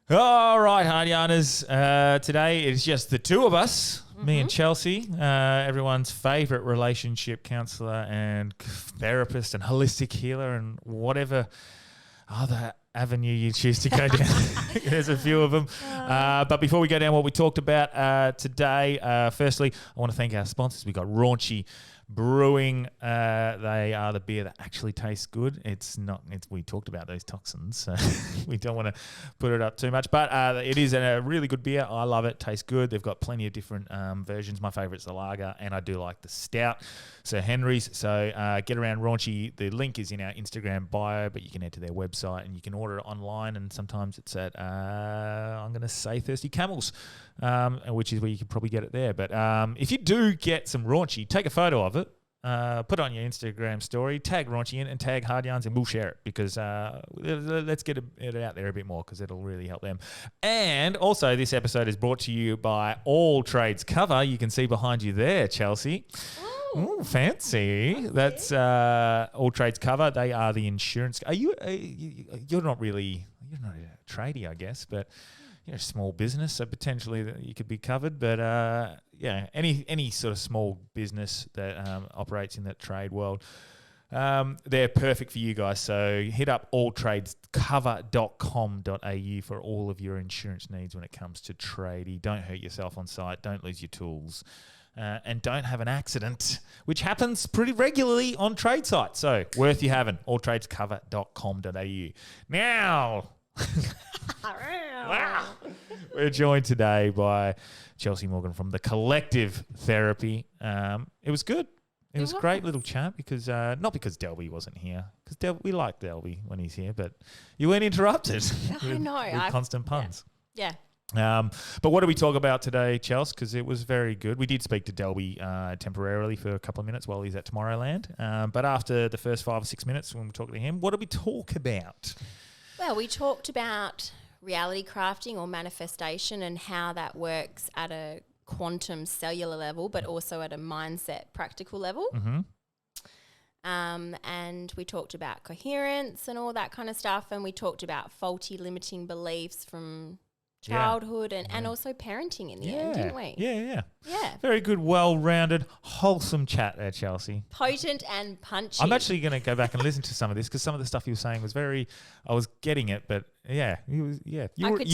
All right, hard yarners. Today it's just the two of us, me and Chelsea, everyone's favourite relationship counsellor and therapist and holistic healer and whatever other avenue you choose to go down. There's a few of them. But before we go down what we talked about today, firstly, I want to thank our sponsors. We got Raunchy Brewing. They are the beer that actually tastes good. We talked about those toxins, so we don't want to put it up too much. But it is a really good beer. I love it. Tastes good. They've got plenty of different versions. My favourite's the lager, and I do like the stout. Sir Henry's. So get around Raunchy. The link is in our Instagram bio, but you can head to their website and you can order it online. And sometimes it's at I'm going to say Thirsty Camels, which is where you can probably get it there. But if you do get some Raunchy, take a photo of it. Put it on your Instagram story, tag Raunchy in and tag Hard Yarns, and we'll share it because let's get it out there a bit more because it'll really help them. And also, this episode is brought to you by All Trades Cover. You can see behind you there, Chelsea. Ooh, fancy. That's All Trades Cover. They are the insurance. You're not a tradie, I guess, but you're a small business, so potentially you could be covered. But any sort of small business that operates in that trade world, they're perfect for you guys. So hit up alltradescover.com.au for all of your insurance needs when it comes to tradie. Don't hurt yourself on site. Don't lose your tools. And don't have an accident, which happens pretty regularly on trade sites. So worth you having. alltradescover.com.au. Now, wow. We're joined today by Chelsea Morgan from The Collective Therapy. It was good. It was a great little chat because not because Delby wasn't here, because we like Delby when he's here, but you weren't interrupted. I know. With constant puns. Yeah. But what do we talk about today, Chelsea? Because it was very good. We did speak to Delby temporarily for a couple of minutes while he's at Tomorrowland. But after the first 5 or 6 minutes when we talked to him, what did we talk about? Well, we talked about reality crafting or manifestation and how that works at a quantum cellular level, but also at a mindset practical level. Mm-hmm. And we talked about coherence and all that kind of stuff. And we talked about faulty limiting beliefs from childhood and also parenting in the end, didn't we? Yeah. Very good, well-rounded, wholesome chat there, Chelsea. Potent and punchy. I'm actually going to go back and listen to some of this because some of the stuff you were saying was I was getting it, but you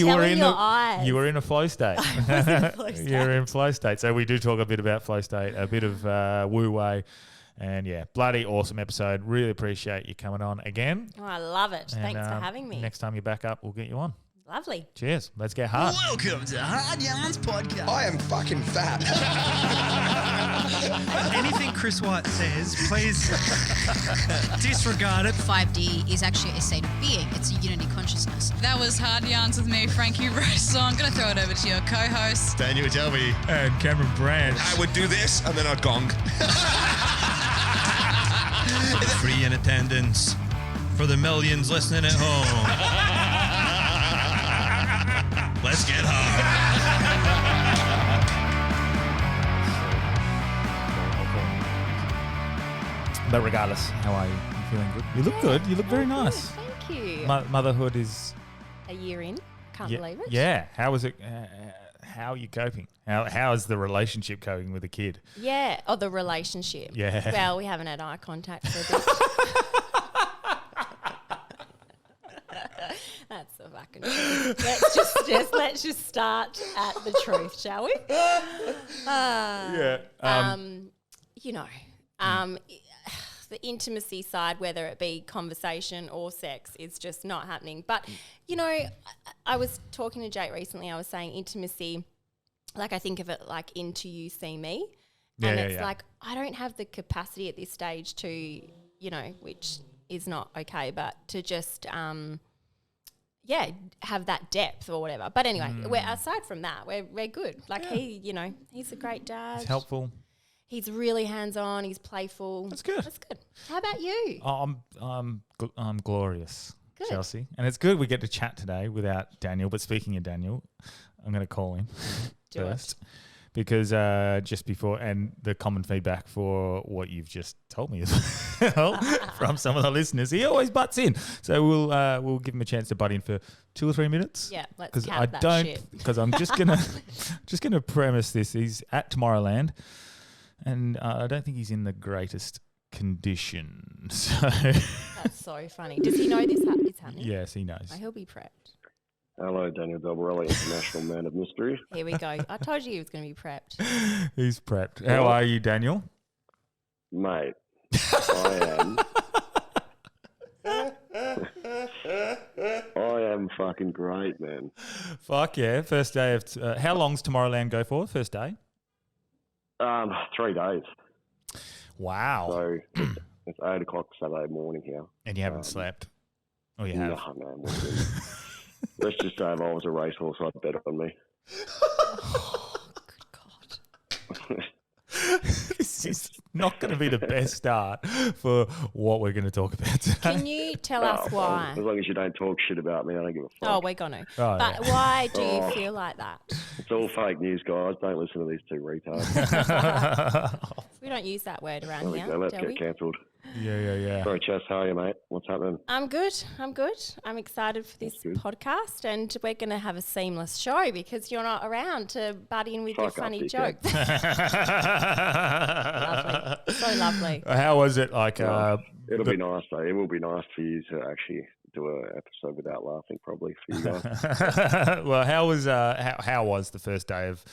were in a flow state. You were in flow state. So we do talk a bit about flow state, a bit of wu-wei. And bloody awesome episode. Really appreciate you coming on again. Oh, I love it. Thanks for having me. Next time you're back up, we'll get you on. Lovely. Cheers. Let's get hard. Welcome to Hard Yarns Podcast. I am fucking fat. Anything Chris White says, please disregard it. 5D is actually a state of being. It's a unity consciousness. That was Hard Yarns with me, Frankie Rose. So I'm going to throw it over to your co-host, Daniel Delby. And Cameron Branch. I would do this and then I'd gong. Free in attendance for the millions listening at home. Let's get hard. But regardless, how are you? You feeling good? You look good. You look very nice. Thank you. Motherhood is a year in. Can't believe it. Yeah. How is it? How are you coping? How is the relationship coping with a kid? Yeah. Oh, the relationship. Yeah. Well, we haven't had eye contact for a bit. That's the fucking truth. Let's just start at the truth, shall we? The intimacy side, whether it be conversation or sex, is just not happening. But, I was talking to Jake recently. I was saying intimacy, like I think of it like into you see me. And it's like I don't have the capacity at this stage to, which is not okay, but to just have that depth or whatever. But anyway, aside from that, we're good. Like he's a great dad. It's helpful. He's really hands-on. He's playful. That's good. How about you? I'm glorious, good. Chelsea. And it's good we get to chat today without Daniel. But speaking of Daniel, I'm going to call him first because just before, and the common feedback for what you've just told me as well from some of the listeners, he always butts in. So we'll give him a chance to butt in for 2 or 3 minutes. Yeah, let's because cap that shit. Because I'm just gonna premise this. He's at Tomorrowland, and I don't think he's in the greatest condition. So That's so funny. Does he know this is happening? yes, he knows. Oh, he'll be prepped. Hello, Daniel Delby, International Man of Mystery. Here we go. I told you he was going to be prepped. He's prepped. How are you, Daniel? Mate, I am fucking great, man. Fuck yeah. First day of... how long's Tomorrowland go for? First day? 3 days. Wow. So it's 8 o'clock Saturday morning here. And you haven't slept? Oh, you have? Nah, man. Let's just say if I was a racehorse, I'd bet on me. Oh, good God. This is not going to be the best start for what we're going to talk about today. Can you tell us why? As long as you don't talk shit about me, I don't give a fuck. Oh, we're going to. Oh, But yeah. why do you feel like that? It's all fake news, guys. Don't listen to these two retards. We don't use that word around There we here, go. Let's do get we? cancelled. Yeah. Sorry, Chess. How are you, mate? What's happening? I'm good. I'm excited for this That's good. podcast, and we're going to have a seamless show because you're not around to butt in with your Fuck up, funny dickhead. jokes. Lovely. So lovely. How was it? Like, It'll be nice, though. It will be nice for you to actually do an episode without laughing, probably, for you guys. well, how was the first day of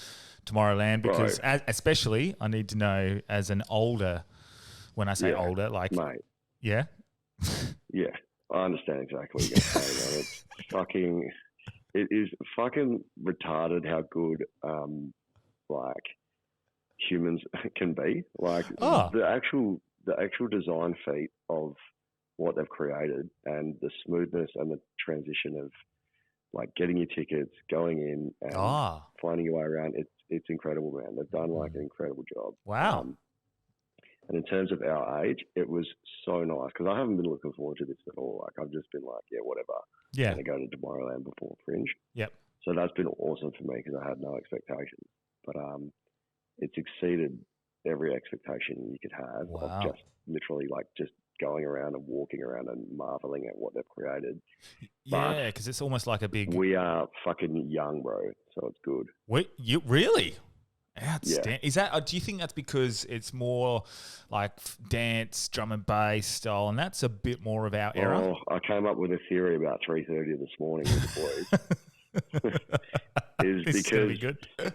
Tomorrowland? Because especially, I need to know as an older. When I say older, like mate. Yeah. Yeah, I understand exactly what you're saying. Man. It is fucking retarded how good, like, humans can be. Like, the actual design feat of what they've created and the smoothness and the transition of, like, getting your tickets, going in and finding your way around. It's incredible, man. They've done, like, an incredible job. Wow. And in terms of our age, it was so nice because I haven't been looking forward to this at all. Like, I've just been like, yeah, whatever. Yeah. I'm going to go to Tomorrowland before Fringe. Yep. So that's been awesome for me because I had no expectations. But it's exceeded every expectation you could have of just literally like just going around and walking around and marveling at what they've created. Yeah, because it's almost like a big... We are fucking young, bro, so it's good. Wait, you really? Outstanding. Yeah. Is that? Do you think that's because it's more like dance, drum and bass style, and that's a bit more of our era? Oh, I came up with a theory about 3:30 this morning with the boys. Is This is gonna be because good.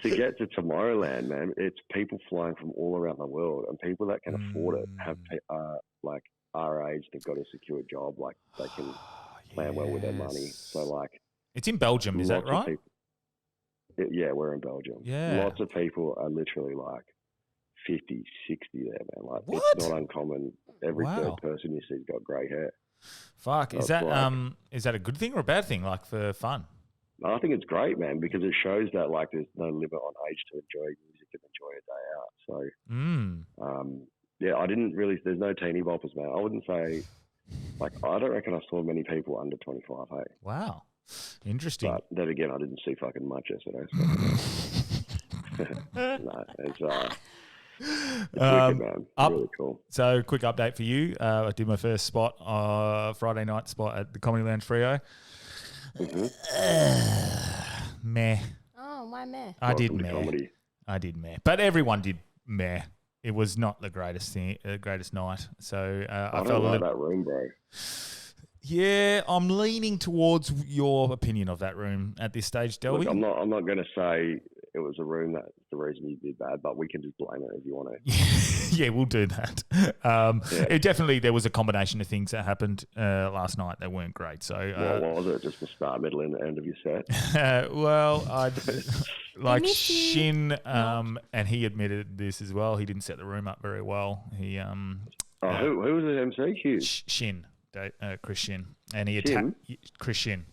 to get to Tomorrowland, man, it's people flying from all around the world, and people that can afford it have like our age. They've got a secure job, like they can plan well with their money. So like, it's in Belgium, is that lots of right? people- yeah, we're in Belgium. Yeah. Lots of people are literally like 50, 60 there, man. Like, What? it's not uncommon. Every Wow. third person you see's got grey hair. Fuck, So is it's that a good thing or a bad thing? Like for fun? I think it's great, man, because it shows that like there's no limit on age to enjoy music and enjoy a day out. So, yeah, I didn't really. There's no teeny boppers, man. I wouldn't say, like, I don't reckon I saw many people under 25. Hey, Wow, interesting. but then again, I didn't see fucking much yesterday. So. No, it's wicked, man. Really cool. So, quick update for you. I did my first spot, Friday night spot at the Comedy Lounge Frio. Meh. Oh, why meh? I did Welcome to meh. comedy. I did meh. But everyone did meh. It was not the greatest thing, greatest night. So I I felt don't a like little. that room, bro. Yeah, I'm leaning towards your opinion of that room at this stage, Delby. Look, I'm not going to say it was a room that's the reason you did bad, but we can just blame it if you want to. Yeah, we'll do that. It definitely, there was a combination of things that happened last night that weren't great. So, What was it? Just the start, middle, and end of your set? well, I like miss you. Shin, and he admitted this as well. He didn't set the room up very well. He Who was the MC? Hughes. Shin, Chris Shin, and he Shin? attacked Chris Shin.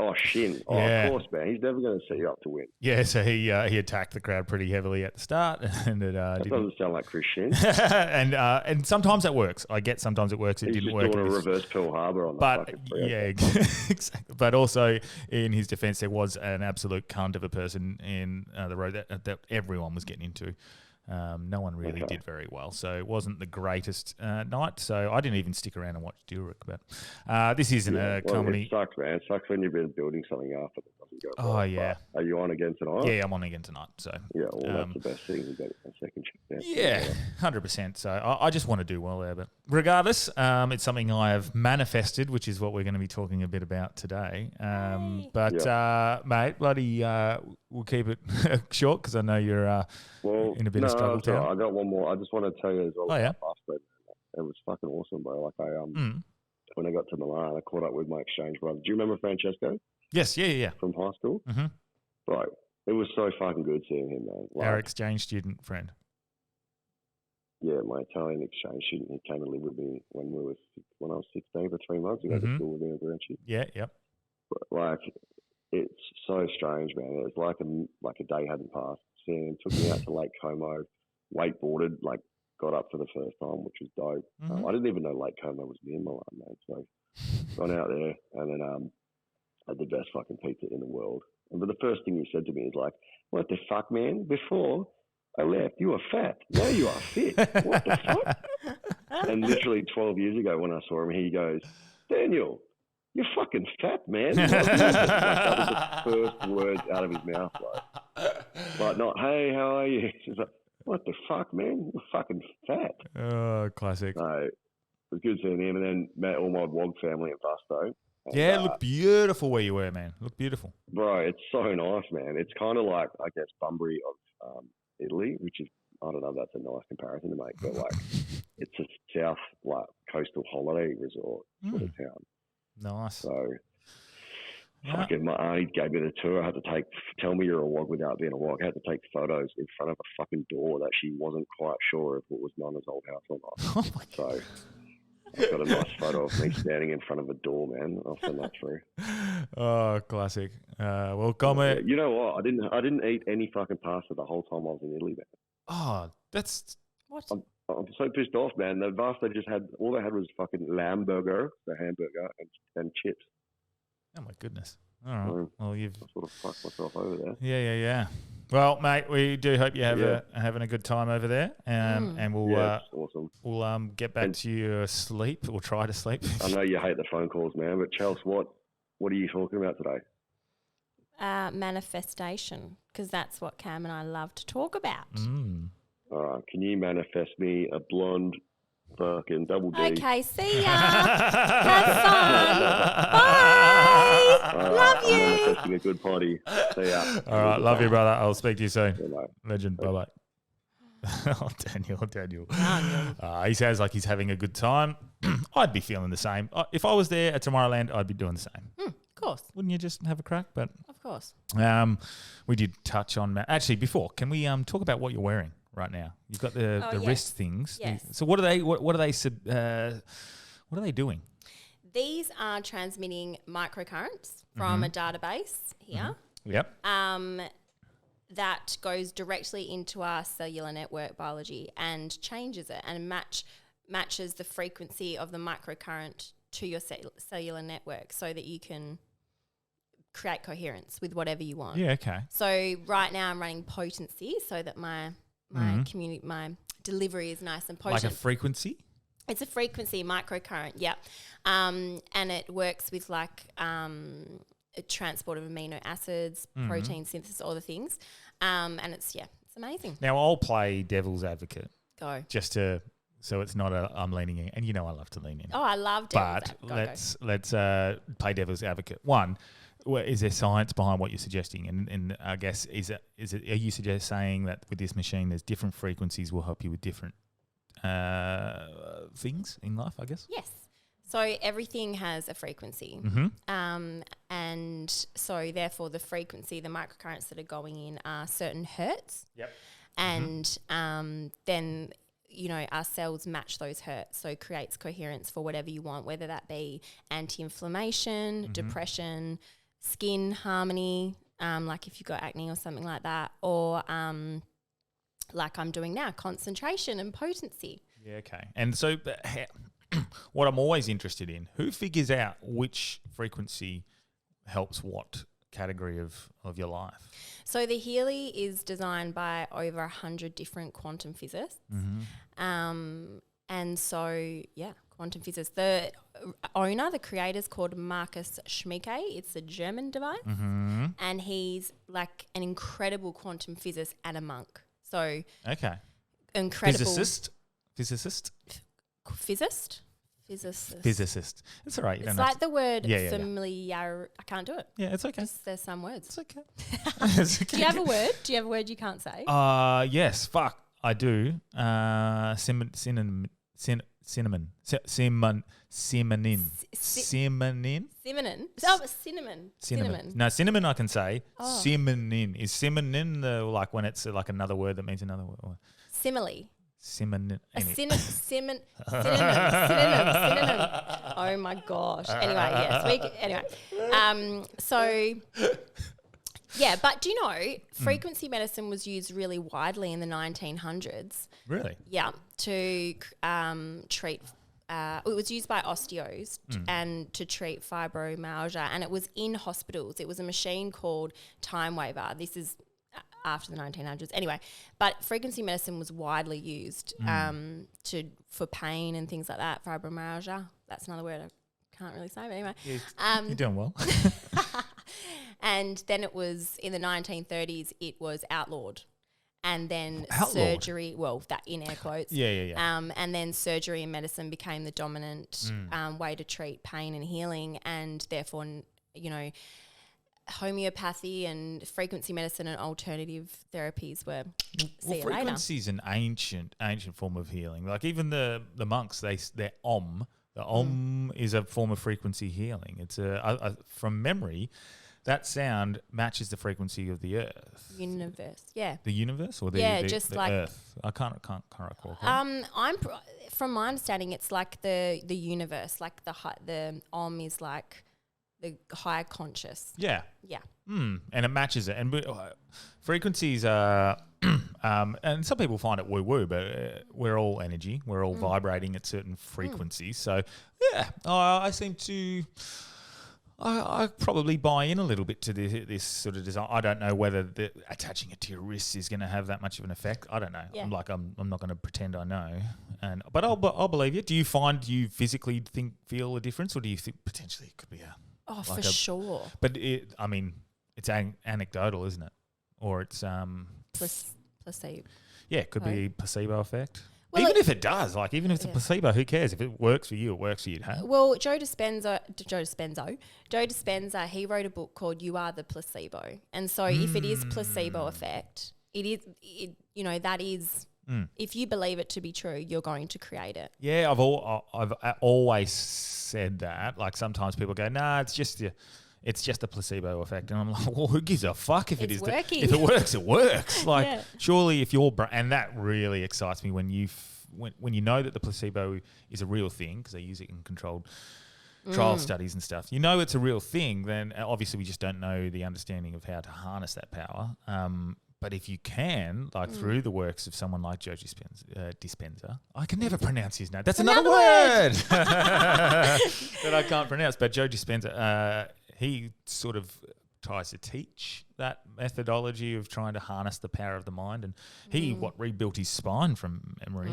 Oh, Shin. Oh, Yeah. of course, man. He's never going to set you up to win. Yeah, so he attacked the crowd pretty heavily at the start, and it That didn't. doesn't sound like Chris Shin. and sometimes that works. I get sometimes it works. It He's didn't just work. doing in a this- reverse Pearl Harbor on the But fucking free. yeah, exactly. But also in his defence, there was an absolute cunt of a person in the road that everyone was getting into. No one really did very well, so it wasn't the greatest night. So I didn't even stick around and watch Duroc. But this isn't a comedy. It sucks, man. It sucks when you've been building something up and it doesn't go well. Oh yeah, But are you on again tonight? yeah, I'm on again tonight. So Yeah, well, that's the best thing. You get a second chance. yeah, 100%. So I just want to do well there. But regardless, it's something I have manifested, which is what we're going to be talking a bit about today. Mate, bloody, we'll keep it short because I know you're in a bit of struggle town. I got one more. I just want to tell you as well. Oh, yeah? About Fastbed. It was fucking awesome, bro. Like when I got to Milan, I caught up with my exchange brother. Do you remember Francesco Yes, yeah. from high school? Mm-hmm. Bro, it was so fucking good seeing him, man. Like, Our exchange student friend. yeah, my Italian exchange student. He came and lived with me when I was 16 for 3 months. He went Mhm. to school with me in Branchy. Yeah, yep. But, like, it's so strange, man. It was like a day hadn't passed. Seeing him, took me out to Lake Como, wakeboarded, like got up for the first time, which was dope. Mhm. I didn't even know Lake Como was near Milan, man. So gone out there and then had the best fucking pizza in the world. But the first thing he said to me is like, "What the fuck, man? Before I left, you were fat. Now you are fit. What the fuck?" And literally 12 years ago when I saw him, he goes, "Daniel, you're fucking fat, man." Like, that was the first words out of his mouth. Like not, "Hey, how are you?" He's like, "What the fuck, man? You're fucking fat." Oh, classic. So it was good seeing him, and then met all my WOG family in Vasto. And, Yeah, it looked beautiful where you were, man. Looked beautiful. bro, it's so nice, man. It's kind of like, I guess, Bunbury of Italy, which is, I don't know if that's a nice comparison to make, but like it's a south like coastal holiday resort sort of town. Nice. So Yeah. fucking my auntie gave me the tour. I had to tell me you're a WOG without being a WOG. I had to take photos in front of a fucking door that she wasn't quite sure if it was Nana's old house or not. Oh my So I've got a nice photo of me standing in front of a door, man. I'll send that through. Oh, classic. Well, comment. You know what? I didn't eat any fucking pasta the whole time I was in Italy, man. Oh, that's What? I'm so pissed off, man. The Vasta just had all they had was fucking lamb burger, the hamburger, and chips. oh my goodness. All right. Mm. Well, you've I sort of fucked myself over there. yeah. Well, mate, we do hope you have Yeah. having a good time over there, and we'll Yeah, it's awesome. we'll get back And- to your sleep or try to sleep. I know you hate the phone calls, man, but Chelsea, what are you talking about today? Manifestation, because that's what Cam and I love to talk about. Mm. All right, can you manifest me a blonde fucking double D? Okay, see ya. Have fun. Bye. All right, Love I'm you. manifesting a good party. See ya. All right, love you, brother. I'll speak to you soon. See you, mate. Legend. Bye bye. Oh, Daniel. He sounds like he's having a good time. I'd be feeling the same. If I was there at Tomorrowland, I'd be doing the same. Of course. Wouldn't you just have a crack? But Of course. we did touch on actually before. Can we talk about what you're wearing right now? You've got the yes. wrist things. Yes. So what are they? What are they doing? These are transmitting microcurrents from a database here. Yep. That goes directly into our cellular network biology and changes it and matches the frequency of the microcurrent to your cellular network so that you can create coherence with whatever you want. Yeah. Okay. So right now I'm running potency so that my my delivery is nice and potent. Like a frequency. It's a frequency microcurrent, yeah. And it works with like a transport of amino acids, protein synthesis, all the things. And it's amazing. Now I'll play devil's advocate Go. just so it's not I'm leaning in, and you know I love to lean in. Oh, I love But devil's let's play devil's advocate. One, is there science behind what you're suggesting? And I guess is it are you saying that with this machine there's different frequencies will help you with different things in life? I guess. Yes. So everything has a frequency. Mm-hmm. And so therefore the frequency, the microcurrents that are going in are certain hertz. Yep. And then our cells match those hertz, so it creates coherence for whatever you want, whether that be anti-inflammation, depression, skin harmony, like if you've got acne or something like that, or like I'm doing now, concentration and potency. Yeah, okay. And so what I'm always interested in, who figures out which frequency helps what category of your life? So the Healy is designed by over 100 different quantum physicists. And so, yeah, quantum physicists. The owner, the creator, is called Marcus Schmieke. It's a German device. And he's like an incredible quantum physicist and a monk. So Okay. incredible. Physicist? Physicist? Physicist. It's all right. You It's don't have like the word Yeah. familiar. I can't do it. Yeah, it's okay. Just there's some words. It's okay. It's okay. Do you have a word? Do you have a word you can't say? Yes, fuck, I do. Cinnamon. Cinnamon. Cinnamon. Simonin. Oh, cinnamon. No, cinnamon I can say. Oh. Simonin. Is simonin like when it's like another word that means another word? Simile. Simonin. Synonym. Oh my gosh. Anyway, yes. So yeah, but do you know frequency medicine was used really widely in the 1900s? Really? Yeah, to treat. It was used by osteos and to treat fibromyalgia, and it was in hospitals. It was a machine called Time Waver. This is after the 1900s. Anyway, but frequency medicine was widely used for pain and things like that. Fibromyalgia. That's another word I can't really say, but anyway. You're doing well. And then it was in the 1930s. It was outlawed. And then Outlawed? surgery, well, that in air quotes. Yeah. And then surgery and medicine became the dominant way to treat pain and healing, and therefore, homeopathy and frequency medicine and alternative therapies were see you later. Frequency is an ancient form of healing. Like even the monks, their om. The om is a form of frequency healing. It's from memory. That sound matches the frequency of the earth. Universe, yeah. The universe or the earth? I can't recall. From my understanding, it's like the universe, like the om is like the higher conscious. Yeah. Yeah. And it matches it. And frequencies are, and some people find it woo-woo, but we're all energy. We're all vibrating at certain frequencies. So, yeah, I seem to... I probably buy in a little bit to this sort of design. I don't know whether attaching it to your wrists is going to have that much of an effect. I don't know. Yeah. I'm not going to pretend I know. But I'll believe you. Do you find you physically feel a difference, or do you think potentially it could be for sure. But it's anecdotal, isn't it? Or it's Placebo. Yeah, it could be placebo effect. Well, even if it does, even if it's a placebo, who cares? If it works for you, it works for you. Huh? Well, Joe Dispenza, he wrote a book called "You Are the Placebo," and so if it is placebo effect, that is. If you believe it to be true, you're going to create it. Yeah, I've always said that. Like sometimes people go, "Nah, it's just a placebo effect," and I'm like, "Well, who gives a fuck if it is? Working. If it works, it works." Like, Yeah. surely if your brain, and that really excites me when you know that the placebo is a real thing because they use it in controlled trial studies and stuff. You know it's a real thing. Then obviously we just don't know the understanding of how to harness that power. But if you can, through the works of someone like Joe Dispenza, I can never pronounce his name. That's another word that I can't pronounce. But Joe Dispenza, he sort of tries to teach that methodology of trying to harness the power of the mind. And he rebuilt his spine from memory,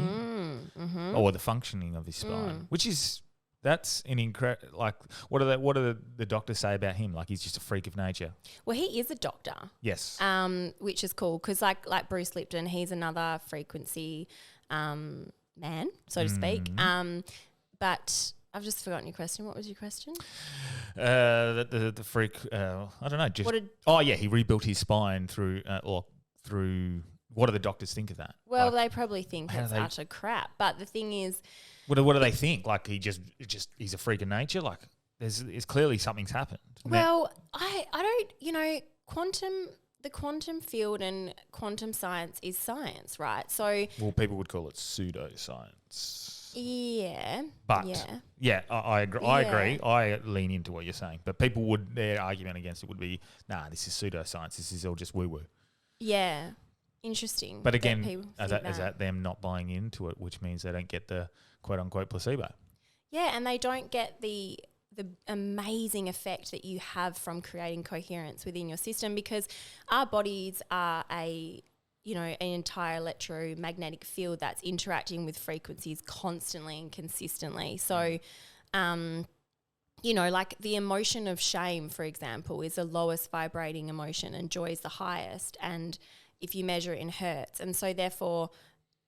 or the functioning of his spine, which is... That's an incredible. What do the doctors say about him? Like he's just a freak of nature. Well, he is a doctor. Yes. Which is cool because like Bruce Lipton, he's another frequency man, so to speak. But I've just forgotten your question. What was your question? The freak. I don't know. He rebuilt his spine through. What do the doctors think of that? Well, they probably think it's utter crap. But the thing is. What do they think? Like he's a freak of nature? Like there's clearly something's happened. Well, I don't, the quantum field and quantum science is science, right? So. Well, people would call it pseudoscience. Yeah. But yeah. I agree. I agree. I lean into what you're saying. But people would, their argument against it would be, nah, this is pseudoscience. This is all just woo-woo. Yeah. Interesting. But that again, people is think that them not buying into it, which means they don't get the quote-unquote placebo. Yeah, and they don't get the amazing effect that you have from creating coherence within your system, because our bodies are an entire electromagnetic field that's interacting with frequencies constantly and consistently. So, like the emotion of shame, for example, is the lowest vibrating emotion and joy is the highest. And if you measure it in hertz. And so therefore,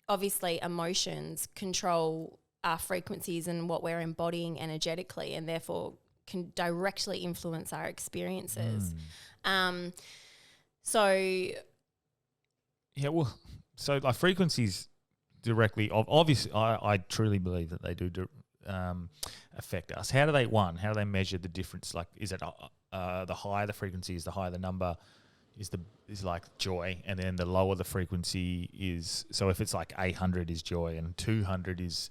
obviously emotions control our frequencies and what we're embodying energetically, and therefore can directly influence our experiences. So like frequencies directly, obviously, I truly believe that they do affect us. How do they measure the difference? Like, is it the higher the frequency is, the higher the number is like joy, and then the lower the frequency is. So if it's like 800 is joy and 200 is,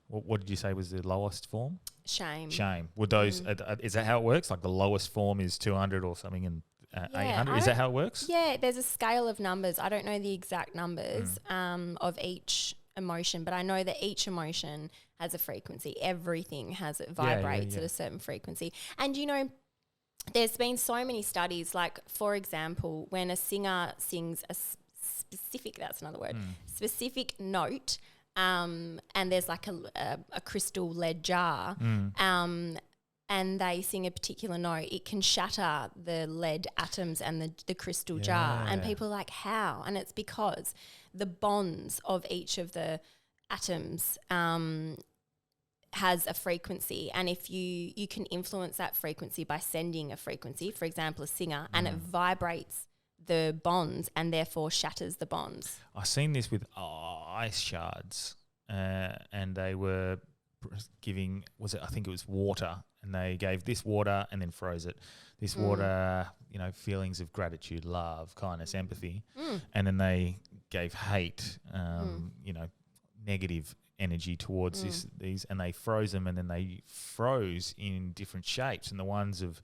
what did you say was the lowest form? Shame. Would those? Is that how it works? Like the lowest form is 200 or something, and 800. Is that how it works? Yeah, there's a scale of numbers. I don't know the exact numbers of each emotion, but I know that each emotion has a frequency. Everything vibrates at a certain frequency. And there's been so many studies, like, for example, when a singer sings a specific note, and there's like a crystal lead jar, and they sing a particular note, it can shatter the lead atoms and the crystal jar. And people are like, how? And it's because the bonds of each of the atoms has a frequency, and if you can influence that frequency by sending a frequency, for example, a singer, and it vibrates the bonds and therefore shatters the bonds. I've seen this with ice shards, and they were giving, I think it was water, and they gave this water and then froze it. This water, feelings of gratitude, love, kindness, empathy, and then they gave hate, negative energy towards these, and they froze them, and then they froze in different shapes, and the ones of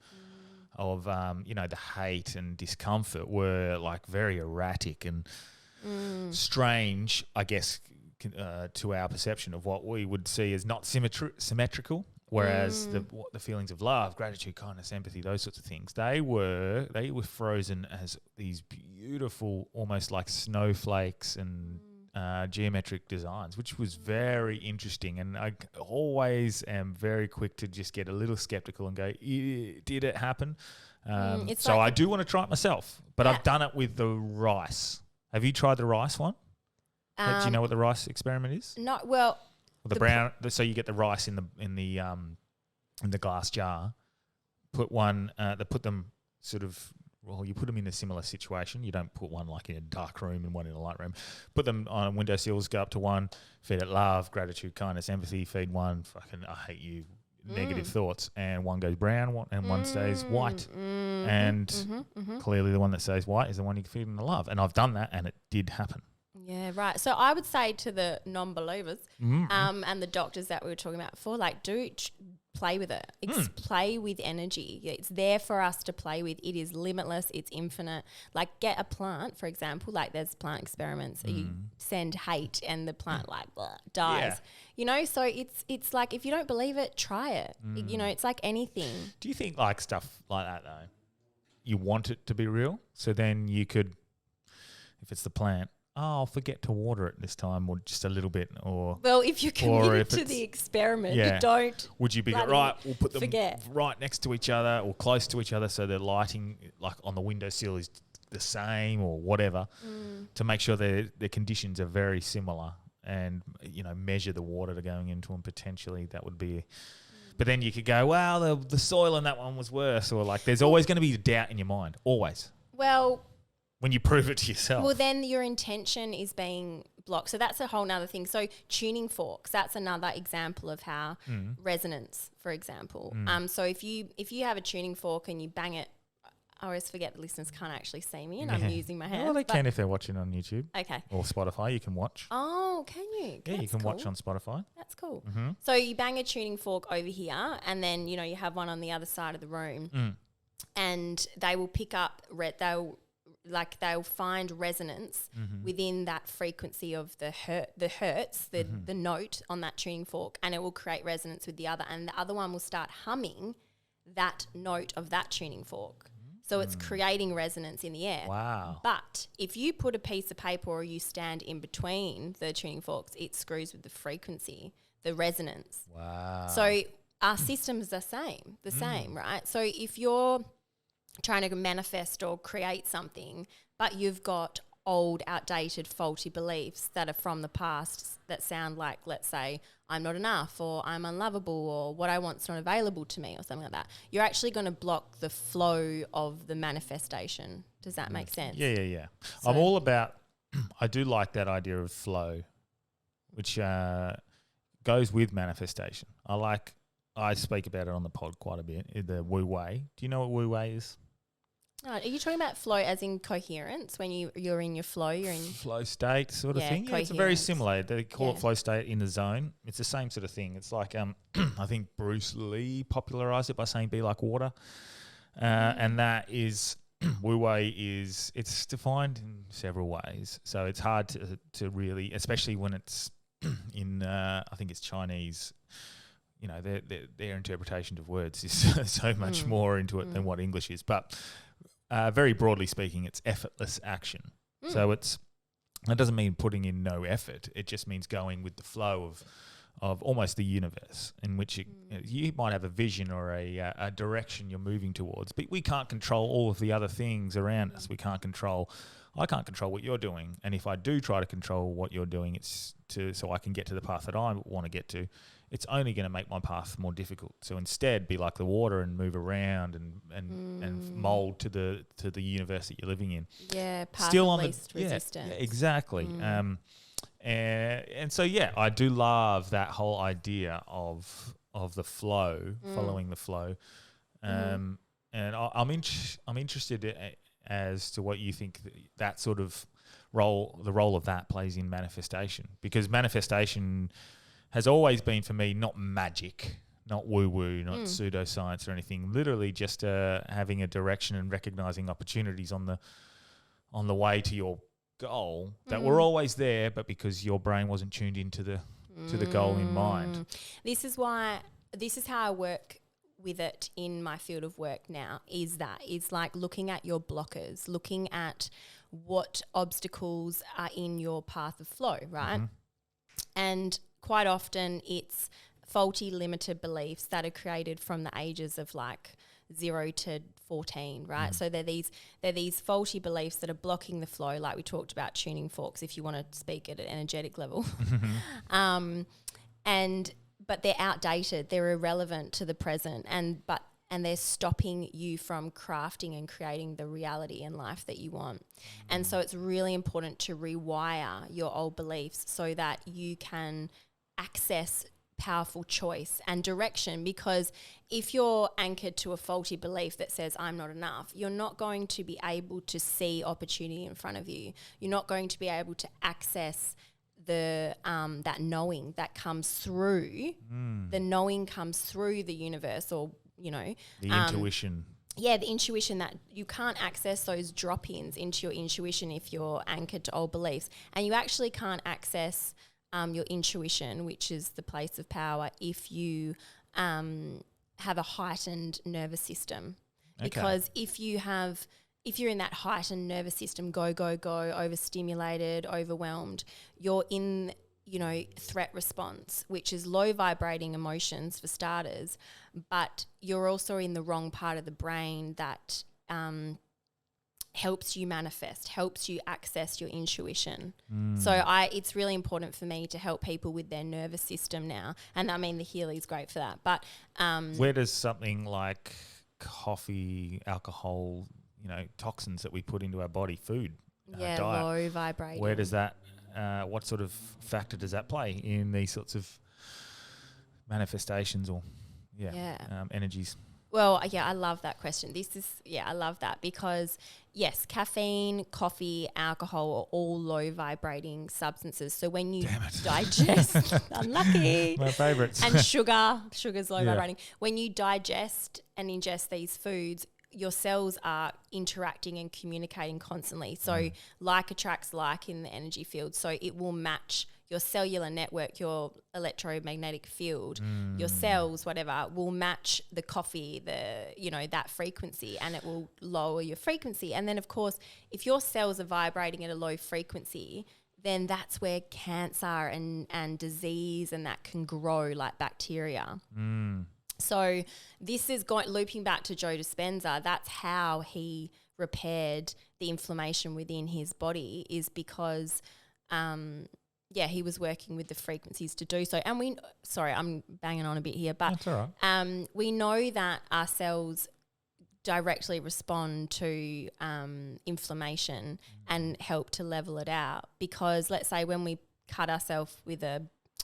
the hate and discomfort were like very erratic and strange, I guess, to our perception of what we would see as not symmetrical. Whereas the feelings of love, gratitude, kindness, empathy, those sorts of things, they were frozen as these beautiful, almost like snowflakes and geometric designs, which was very interesting. And I always am very quick to just get a little skeptical and go, did it happen? So I do want to try it myself, but I've done it with the rice. Have you tried the rice one? Do you know what the rice experiment is? No, well, the brown. So you get the rice in the glass jar. Put them sort of. Well, you put them in a similar situation. You don't put one like in a dark room and one in a light room. Put them on windowsills, go up to one, feed it love, gratitude, kindness, empathy, feed one, fucking I hate you, negative thoughts, and one goes brown and one stays white. And clearly the one that stays white is the one you can feed in the love. And I've done that, and it did happen. Yeah, right. So I would say to the non-believers and the doctors that we were talking about before, like, play with it. Play with energy. It's there for us to play with. It is limitless. It's infinite. Like, get a plant, for example. Like, there's plant experiments. You send hate and the plant dies. Yeah. So it's like, if you don't believe it, try it. It's like anything. Do you think like stuff like that though, you want it to be real? So then you could, if it's the plant, I'll forget to water it this time, or just a little bit, or if you're committed to the experiment, you don't. Would you be right? We'll put them forget. right next to each other or close to each other, so the lighting, like on the windowsill, is the same or whatever, to make sure their conditions are very similar, and measure the water going into them potentially. That would be. But then you could go, well, the soil in that one was worse, or like there's always going to be doubt in your mind, always. Well. When you prove it to yourself. Well, then your intention is being blocked. So that's a whole nother thing. So tuning forks, that's another example of how resonance, for example. So if you have a tuning fork and you bang it I always forget the listeners can't actually see me and I'm using my hands. Well, they can if they're watching on YouTube. Okay. Or Spotify. You can watch. Oh, can you? Yeah, you That's can cool. watch on Spotify. That's cool. Mm-hmm. So you bang a tuning fork over here and then, you know, you have one on the other side of the room and they will pick up, they'll find resonance within that frequency of the hertz, the note on that tuning fork, and it will create resonance with the other, and the other one will start humming that note of that tuning fork. So it's creating resonance in the air. Wow. But if you put a piece of paper or you stand in between the tuning forks, it screws with the frequency, the resonance. Wow. So our systems are the same, right? So if you're trying to manifest or create something, but you've got old, outdated, faulty beliefs that are from the past that sound like, let's say, I'm not enough or I'm unlovable or what I want's not available to me or something like that, you're actually going to block the flow of the manifestation. Does that make sense? Yeah. So I'm all about, I do like that idea of flow, which goes with manifestation. I speak about it on the pod quite a bit, the Wu Wei. Do you know what Wu Wei is? Are you talking about flow as in coherence? When you're in your flow, you're in flow state sort of thing. Yeah, it's very coherence. similar. They call it flow state in the zone. It's the same sort of thing. It's like I think Bruce Lee popularized it by saying "be like water," and that is Wu Wei is it's defined in several ways. So it's hard to really, especially when it's in I think it's Chinese. You know, their interpretation of words is so much more into it than what English is. But very broadly speaking, it's effortless action. So that doesn't mean putting in no effort. It just means going with the flow of almost the universe, in which you might have a vision or a direction you're moving towards, but we can't control all of the other things around us. I can't control what you're doing, and if I do try to control what you're doing, it's so I can get to the path that I want to get to. It's only going to make my path more difficult. So instead, be like the water and move around and mold to the universe that you're living in. Yeah, path Still of on least resistance. Yeah, exactly. And so I do love that whole idea of the flow, following the flow. And I'm interested as to what you think that sort of the role of that plays in manifestation, because manifestation has always been for me not magic, not woo-woo, not pseudoscience or anything. Literally just having a direction and recognizing opportunities on the way to your goal that were always there, but because your brain wasn't tuned into the goal in mind. This is how I work with it in my field of work now, is like looking at your blockers, looking at what obstacles are in your path of flow, right? And quite often it's faulty limited beliefs that are created from the ages of like 0 to 14, right? So they're these faulty beliefs that are blocking the flow, like we talked about tuning forks, if you want to speak at an energetic level. But they're outdated, they're irrelevant to the present, and they're stopping you from crafting and creating the reality in life that you want. And so it's really important to rewire your old beliefs so that you can access powerful choice and direction, because if you're anchored to a faulty belief that says I'm not enough, you're not going to be able to see opportunity in front of you. You're not going to be able to access the that knowing that comes through. The knowing comes through the universe, or the intuition. Yeah, the intuition, that you can't access those drop-ins into your intuition if you're anchored to old beliefs, and you actually can't access your intuition, which is the place of power, if you have a heightened nervous system. Okay. Because if you're in that heightened nervous system, go, overstimulated, overwhelmed, you're in, threat response, which is low vibrating emotions for starters, but you're also in the wrong part of the brain that helps you manifest, helps you access your intuition. So it's really important for me to help people with their nervous system now. And I mean, the Healy's great for that. But where does something like coffee, alcohol, toxins that we put into our body, food, diet, low vibrating. where does that, what sort of factor does that play in these sorts of manifestations or energies? Well, yeah, I love that question. I love that because, yes, caffeine, coffee, alcohol are all low vibrating substances. So when you digest, unlucky. My favourites. And sugar's low vibrating. When you digest and ingest these foods, your cells are interacting and communicating constantly. So like attracts like in the energy field. So it will match your cellular network, your electromagnetic field, your cells, whatever, will match the coffee, that frequency, and it will lower your frequency. And then, of course, if your cells are vibrating at a low frequency, then that's where cancer and disease and that can grow, like bacteria. So this is looping back to Joe Dispenza. That's how he repaired the inflammation within his body, is because he was working with the frequencies to do so. And I'm banging on a bit here, but that's all right. We know that our cells directly respond to inflammation and help to level it out. Because let's say when we cut ourselves with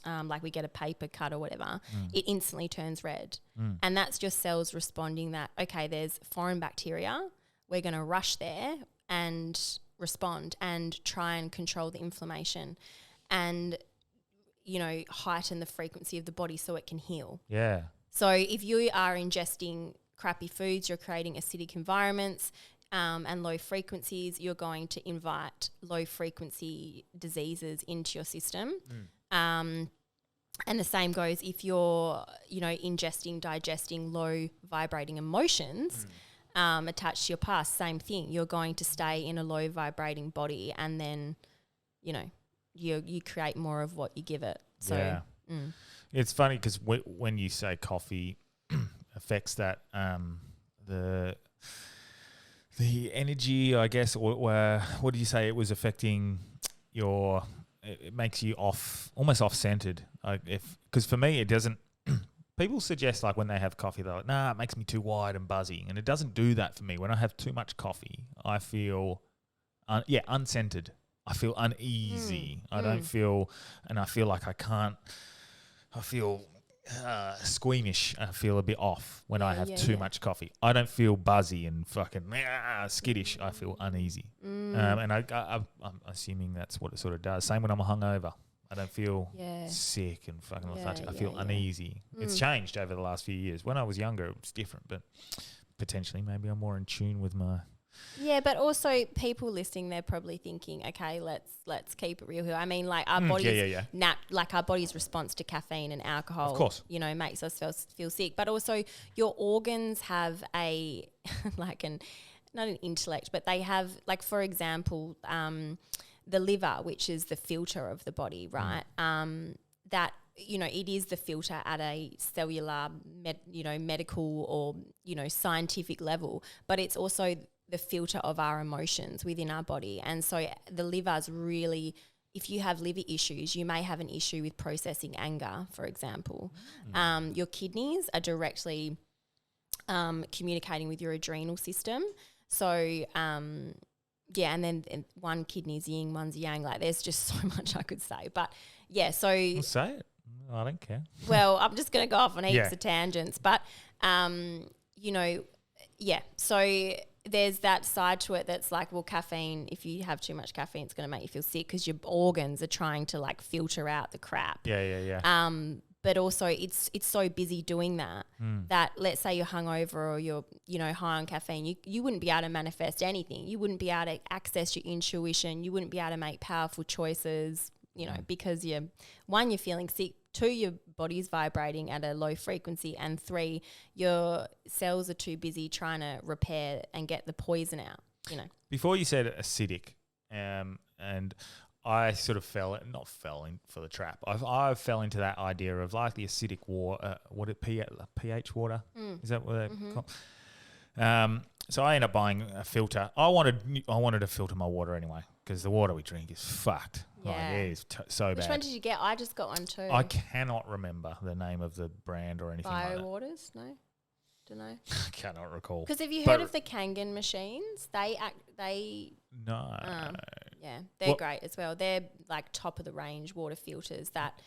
like we get a paper cut or whatever, it instantly turns red. And that's just cells responding that, okay, there's foreign bacteria, we're going to rush there and respond and try and control the inflammation and, heighten the frequency of the body so it can heal. Yeah. So if you are ingesting crappy foods, you're creating acidic environments and low frequencies, you're going to invite low frequency diseases into your system. And the same goes if you're, ingesting, digesting low vibrating emotions attached to your past, same thing. You're going to stay in a low vibrating body and then, you create more of what you give it. So yeah. It's funny because when you say coffee affects that, the energy, I guess, or what did you say? It was affecting it makes you almost off-centered. Because for me, it doesn't. People suggest like when they have coffee, they're like, nah, it makes me too wide and buzzy, and it doesn't do that for me. When I have too much coffee, I feel, uncentered. I feel uneasy. I don't feel, and I feel like I can't. I feel squeamish. I feel a bit off when I have too much coffee. I don't feel buzzy and fucking skittish. I feel uneasy. And I'm assuming that's what it sort of does. Same when I'm hungover. I don't feel sick and fucking lethargic. I feel uneasy. It's changed over the last few years. When I was younger, it was different, but potentially maybe I'm more in tune with my... Yeah, but also people listening, they're probably thinking, okay, let's keep it real here. I mean, like our bodies, like our body's response to caffeine and alcohol, of course, makes us feel sick. But also, your organs have a not an intellect, but they have, like, for example, the liver, which is the filter of the body, right? That it is the filter at a cellular, medical or scientific level, but it's also the filter of our emotions within our body. And so the liver's really, if you have liver issues, you may have an issue with processing anger, for example. Your kidneys are directly communicating with your adrenal system. So, and then one kidney's yin, one's yang. Like, there's just so much I could say. But, yeah, so... Well, say it. I don't care. Well, I'm just going to go off on heaps of tangents. But, so... There's that side to it that's like, well, caffeine, if you have too much caffeine, it's going to make you feel sick because your organs are trying to like filter out the crap. Yeah. But also it's so busy doing that that let's say you're hungover or you're, high on caffeine, you wouldn't be able to manifest anything. You wouldn't be able to access your intuition. You wouldn't be able to make powerful choices, because you're feeling sick. 2, your body's vibrating at a low frequency, and 3, your cells are too busy trying to repair and get the poison out, Before you said acidic, and I sort of fell in for the trap. I fell into that idea of like the acidic water, pH water? Is that what they call it? So I ended up buying a filter. I wanted to filter my water anyway because the water we drink is fucked. Yeah. Like, it is so bad. Which one did you get? I just got one too. I cannot remember the name of the brand or anything like that. BioWaters? No? Don't know. I cannot recall. Because have you heard of the Kangen machines? No. Yeah, they're great as well. They're like top of the range water filters that,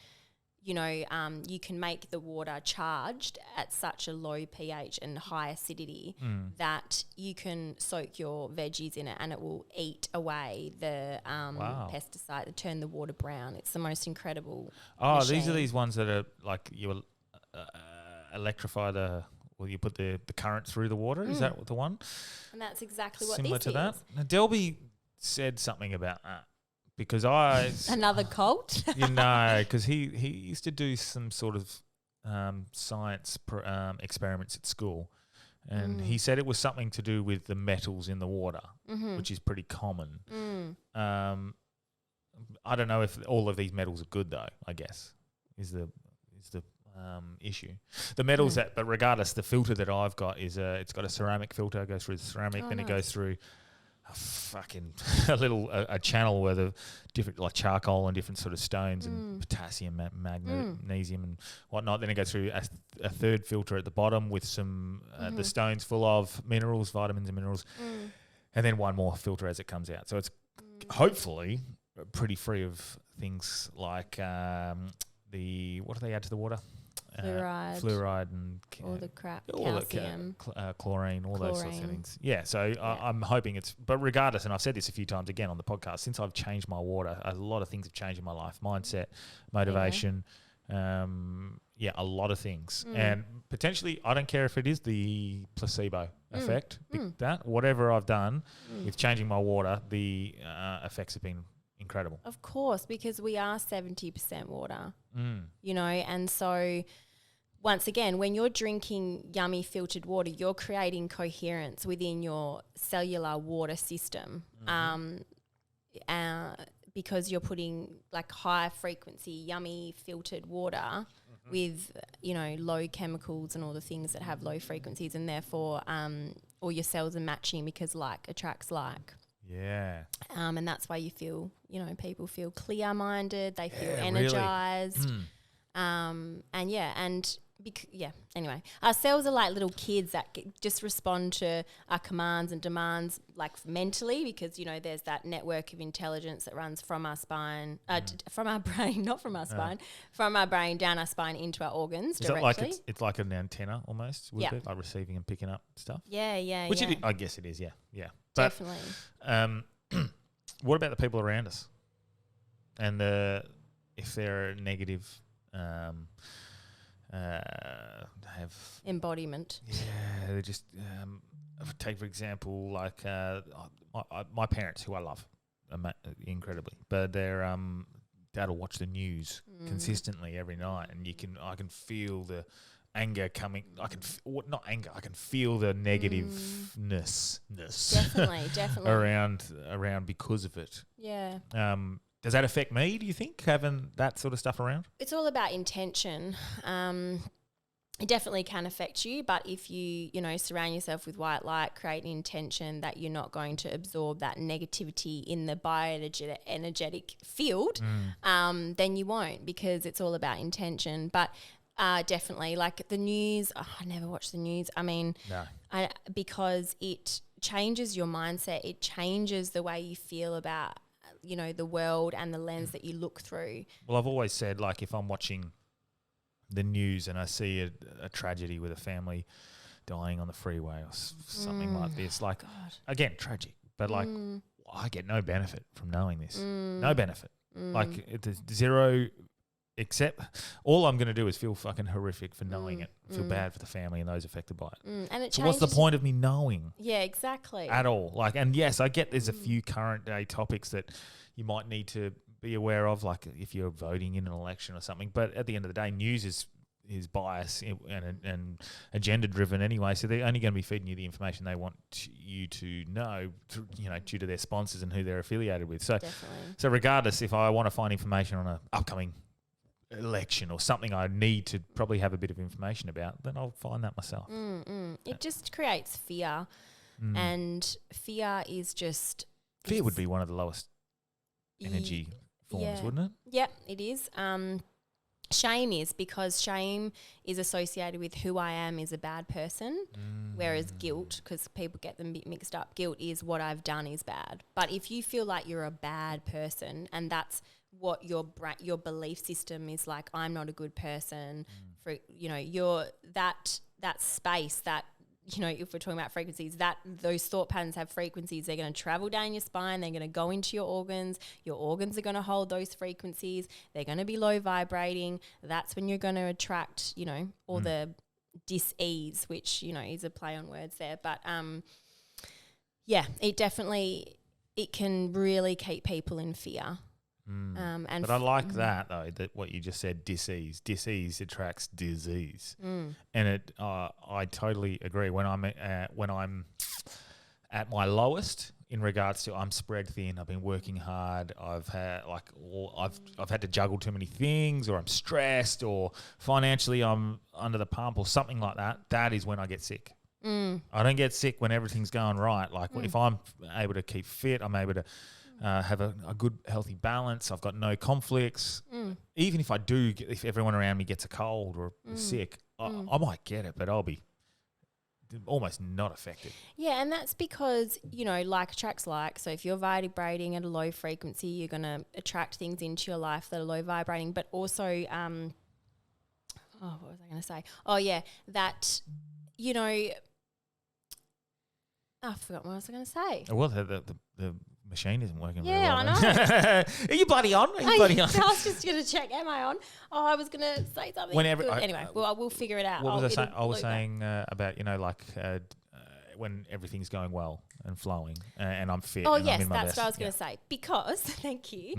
you can make the water charged at such a low pH and high acidity that you can soak your veggies in it and it will eat away the pesticide, turn the water brown. It's the most incredible machine. These are these ones that are like you electrify you put the current through the water. Is that the one? And that's exactly what Similar this to is. that? Now, Delby said something about that. Because another cult, because he used to do some sort of science experiments at school, and he said it was something to do with the metals in the water, which is pretty common. I don't know if all of these metals are good though. I guess is the issue. The metals but regardless, the filter that I've got is it's got a ceramic filter. It goes through the ceramic, then it goes through a channel where the different like charcoal and different sort of stones and potassium, magnesium and whatnot. Then it goes through a third filter at the bottom with some the stones full of minerals, vitamins and minerals, and then one more filter as it comes out. So it's hopefully pretty free of things like what do they add to the water? Fluoride and all the crap, all calcium, chlorine, all those sorts of things. Yeah, so I'm hoping but regardless, and I've said this a few times again on the podcast, since I've changed my water, a lot of things have changed in my life, mindset, motivation, a lot of things. And potentially, I don't care if it is the placebo effect, that whatever I've done with changing my water, the effects have been incredible. Of course, because we are 70% water, and so once again, when you're drinking yummy filtered water, you're creating coherence within your cellular water system because you're putting like high frequency, yummy filtered water with, low chemicals and all the things that have low frequencies, and therefore all your cells are matching because like attracts like. Yeah. And that's why you feel, people feel clear-minded, they feel energized. Really. Anyway, our cells are like little kids that just respond to our commands and demands like mentally because, there's that network of intelligence that runs from our spine, from our brain, not from our spine, from our brain down our spine into our organs directly. Is that like it's like an antenna almost? Would it? Like receiving and picking up stuff? Yeah. Which I guess it is, yeah. But, definitely. What about the people around us? And if they're negative, have embodiment. Yeah, they just take for example like my parents, who I love incredibly, but they're dad will watch the news consistently every night, and I can feel the anger coming. I can feel the negativeness. Definitely. around because of it. Yeah. Does that affect me, do you think, having that sort of stuff around? It's all about intention. It definitely can affect you, but if you, surround yourself with white light, create an intention that you're not going to absorb that negativity in the bioenergetic field, then you won't, because it's all about intention. But definitely, like the news, I never watch the news. I mean, no. Because it changes your mindset. It changes the way you feel about the world and the lens that you look through. Well, I've always said, like, if I'm watching the news and I see a tragedy with a family dying on the freeway or something like this, like, again, tragic, but like, I get no benefit from knowing this. No benefit. Like, it's zero, except all I'm going to do is feel fucking horrific for knowing it. Feel bad for the family and those affected by it. And it so what's the point of me knowing? Yeah, exactly. At all. Like, and yes, I get there's a few current day topics that you might need to be aware of, like if you're voting in an election or something. But at the end of the day, news is bias and agenda driven anyway. So they're only going to be feeding you the information they want you to know, due to their sponsors and who they're affiliated with. So, so regardless, if I want to find information on an upcoming election or something I need to probably have a bit of information about, then I'll find that myself. It just creates fear, and fear is just... Fear would be one of the lowest energy forms, wouldn't it? Yeah, it is. Shame is, because shame is associated with who I am as a bad person, whereas guilt, because people get them mixed up, guilt is what I've done is bad. But if you feel like you're a bad person and that's what your belief system is like. I'm not a good person. For your that space that. If we're talking about frequencies, that those thought patterns have frequencies. They're going to travel down your spine. They're going to go into your organs. Your organs are going to hold those frequencies. They're going to be low vibrating. That's when you're going to attract, all the dis-ease, which, is a play on words there. But, it can really keep people in fear. But I like that though, that what you just said, disease attracts disease, and it I totally agree. When I'm at my lowest in regards to I'm spread thin, I've been working hard, I've had I've had to juggle too many things, or I'm stressed, or financially I'm under the pump, or something like that. That is when I get sick. I don't get sick when everything's going right. Like if I'm able to keep fit, I'm able to have a good, healthy balance. I've got no conflicts. Even if if everyone around me gets a cold or sick, I might get it, but I'll be almost not affected. Yeah, and that's because, like attracts like. So if you're vibrating at a low frequency, you're going to attract things into your life that are low vibrating, but also, what was I going to say? Oh, yeah, that, I forgot what I was going to say. Well, the machine isn't working very Yeah, well. I know. Are you bloody on? I was just going to check. Am I on? Oh, I was going to say something. Anyway, we'll figure it out. What was I saying? I was saying about, when everything's going well and flowing and I'm fit. Oh, and yes, I'm in my that's best. what I was going to say. Because, thank you,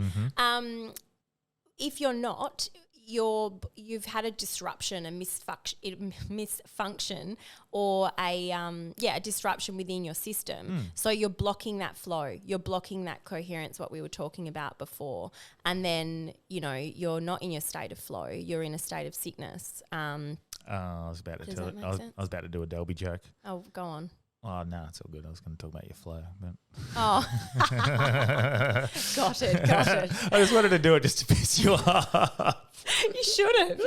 if you're not, you've had a disruption, a misfunction, or a disruption within your system. So you're blocking that flow, you're blocking that coherence, what we were talking about before, and then you're not in your state of flow. You're in a state of sickness. I was about to Does tell that it. make I sense? was about to do a Delby joke. Oh, go on. Oh no, it's all good. I was going to talk about your flow. But Oh, got it. I just wanted to do it just to piss you off. You should have.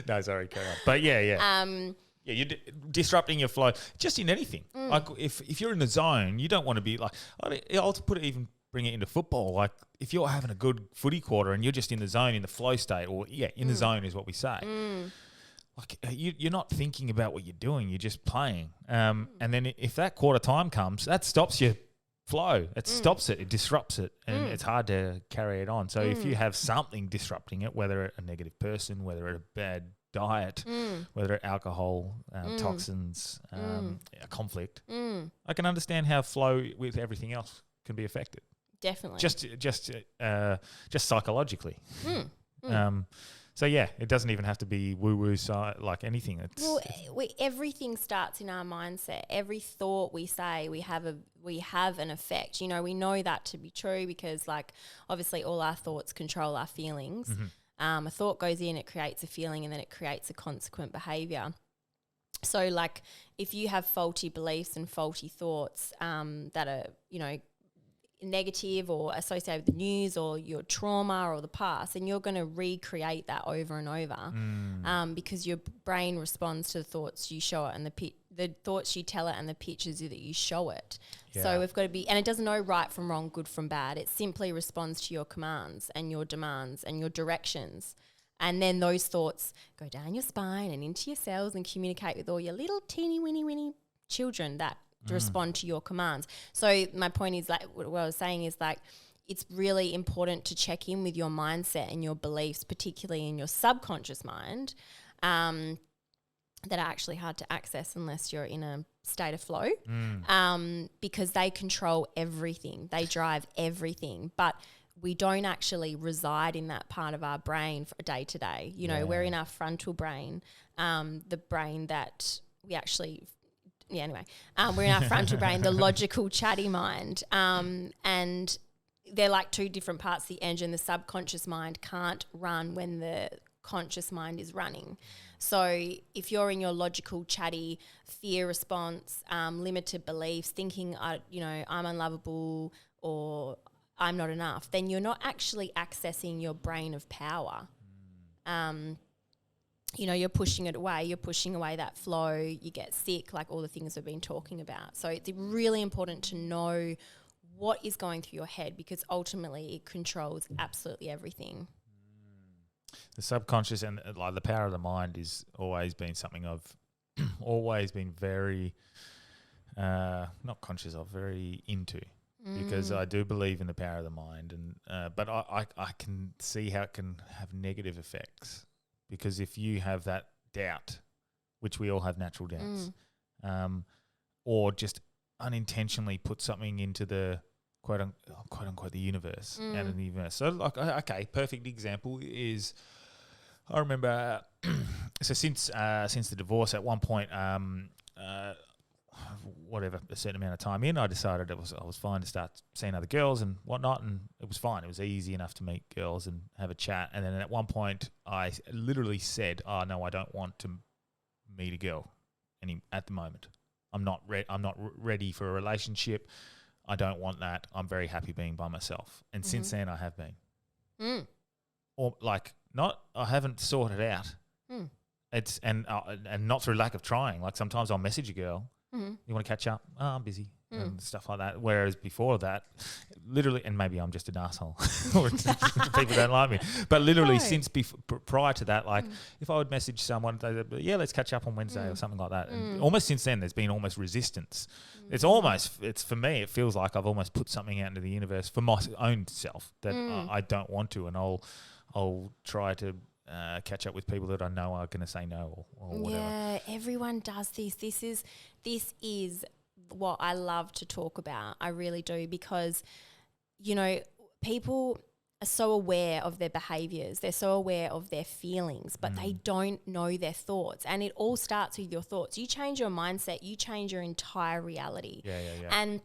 No, sorry, carry on. But yeah. Yeah, you're disrupting your flow just in anything. Like if you're in the zone, you don't want to be like. I'll bring it into football. Like if you're having a good footy quarter and you're just in the zone, in the flow state, or in the zone is what we say. Like you're not thinking about what you're doing. You're just playing. And then if that quarter time comes, that stops your flow. It stops it. It disrupts it, and it's hard to carry it on. So if you have something disrupting it, whether a negative person, whether a bad diet, whether alcohol, toxins, a conflict, I can understand how flow with everything else can be affected. Definitely. Just psychologically. So yeah, it doesn't even have to be woo-woo like anything. Everything starts in our mindset. Every thought we say, we have an effect. We know that to be true because, like, obviously all our thoughts control our feelings. A thought goes in, it creates a feeling, and then it creates a consequent behaviour. So, like, if you have faulty beliefs and faulty thoughts that are, negative or associated with the news or your trauma or the past, and you're going to recreate that over and over because your brain responds to the thoughts you show it and the thoughts you tell it and the pictures that you show it. So we've got to be, and it doesn't know right from wrong, good from bad. It simply responds to your commands and your demands and your directions. And then those thoughts go down your spine and into your cells and communicate with all your little teeny weeny children that respond to your commands. So my point is, like, what I was saying is, like, it's really important to check in with your mindset and your beliefs, particularly in your subconscious mind, that are actually hard to access unless you're in a state of flow, because they control everything. They drive everything. But we don't actually reside in that part of our brain for day to day. We're in our frontal brain, the brain that we actually... we're in our frontal brain, the logical, chatty mind, and they're like two different parts of the engine. The subconscious mind can't run when the conscious mind is running. So if you're in your logical, chatty, fear response, limited beliefs, thinking, I'm unlovable or I'm not enough, then you're not actually accessing your brain of power. You're pushing it away. You're pushing away that flow. You get sick, like all the things we've been talking about. So it's really important to know what is going through your head, because ultimately it controls absolutely everything. The subconscious and like the power of the mind is always been something I've always been very not conscious of, very into, because I do believe in the power of the mind, and but I can see how it can have negative effects, because if you have that doubt, which we all have natural doubts, or just unintentionally put something into the quote unquote the universe, out of the universe. So like, okay, perfect example is, I remember so since the divorce, at one point, whatever, a certain amount of time in, I decided I was fine to start seeing other girls and whatnot, and it was fine. It was easy enough to meet girls and have a chat. And then at one point, I literally said, "Oh no, I don't want to meet a girl at the moment. I'm not ready for a relationship. I don't want that. I'm very happy being by myself." And since then, I have been. Or like I haven't sorted it out. It's and not through lack of trying. Like sometimes I'll message a girl. You want to catch up? Oh, I'm busy. And stuff like that. Whereas before that, literally, and maybe I'm just an asshole, or people don't like me, but literally since prior to that, like if I would message someone, they'd be, yeah, let's catch up on Wednesday or something like that. And almost since then, there's been almost resistance. It's for me, it feels like I've almost put something out into the universe for my own self that I don't want to, and I'll try to catch up with people that I know are going to say no or whatever. Yeah, everyone does this. This is what I love to talk about. I really do, because, you know, people are so aware of their behaviors. They're so aware of their feelings, but they don't know their thoughts. And it all starts with your thoughts. You change your mindset, you change your entire reality. Yeah. And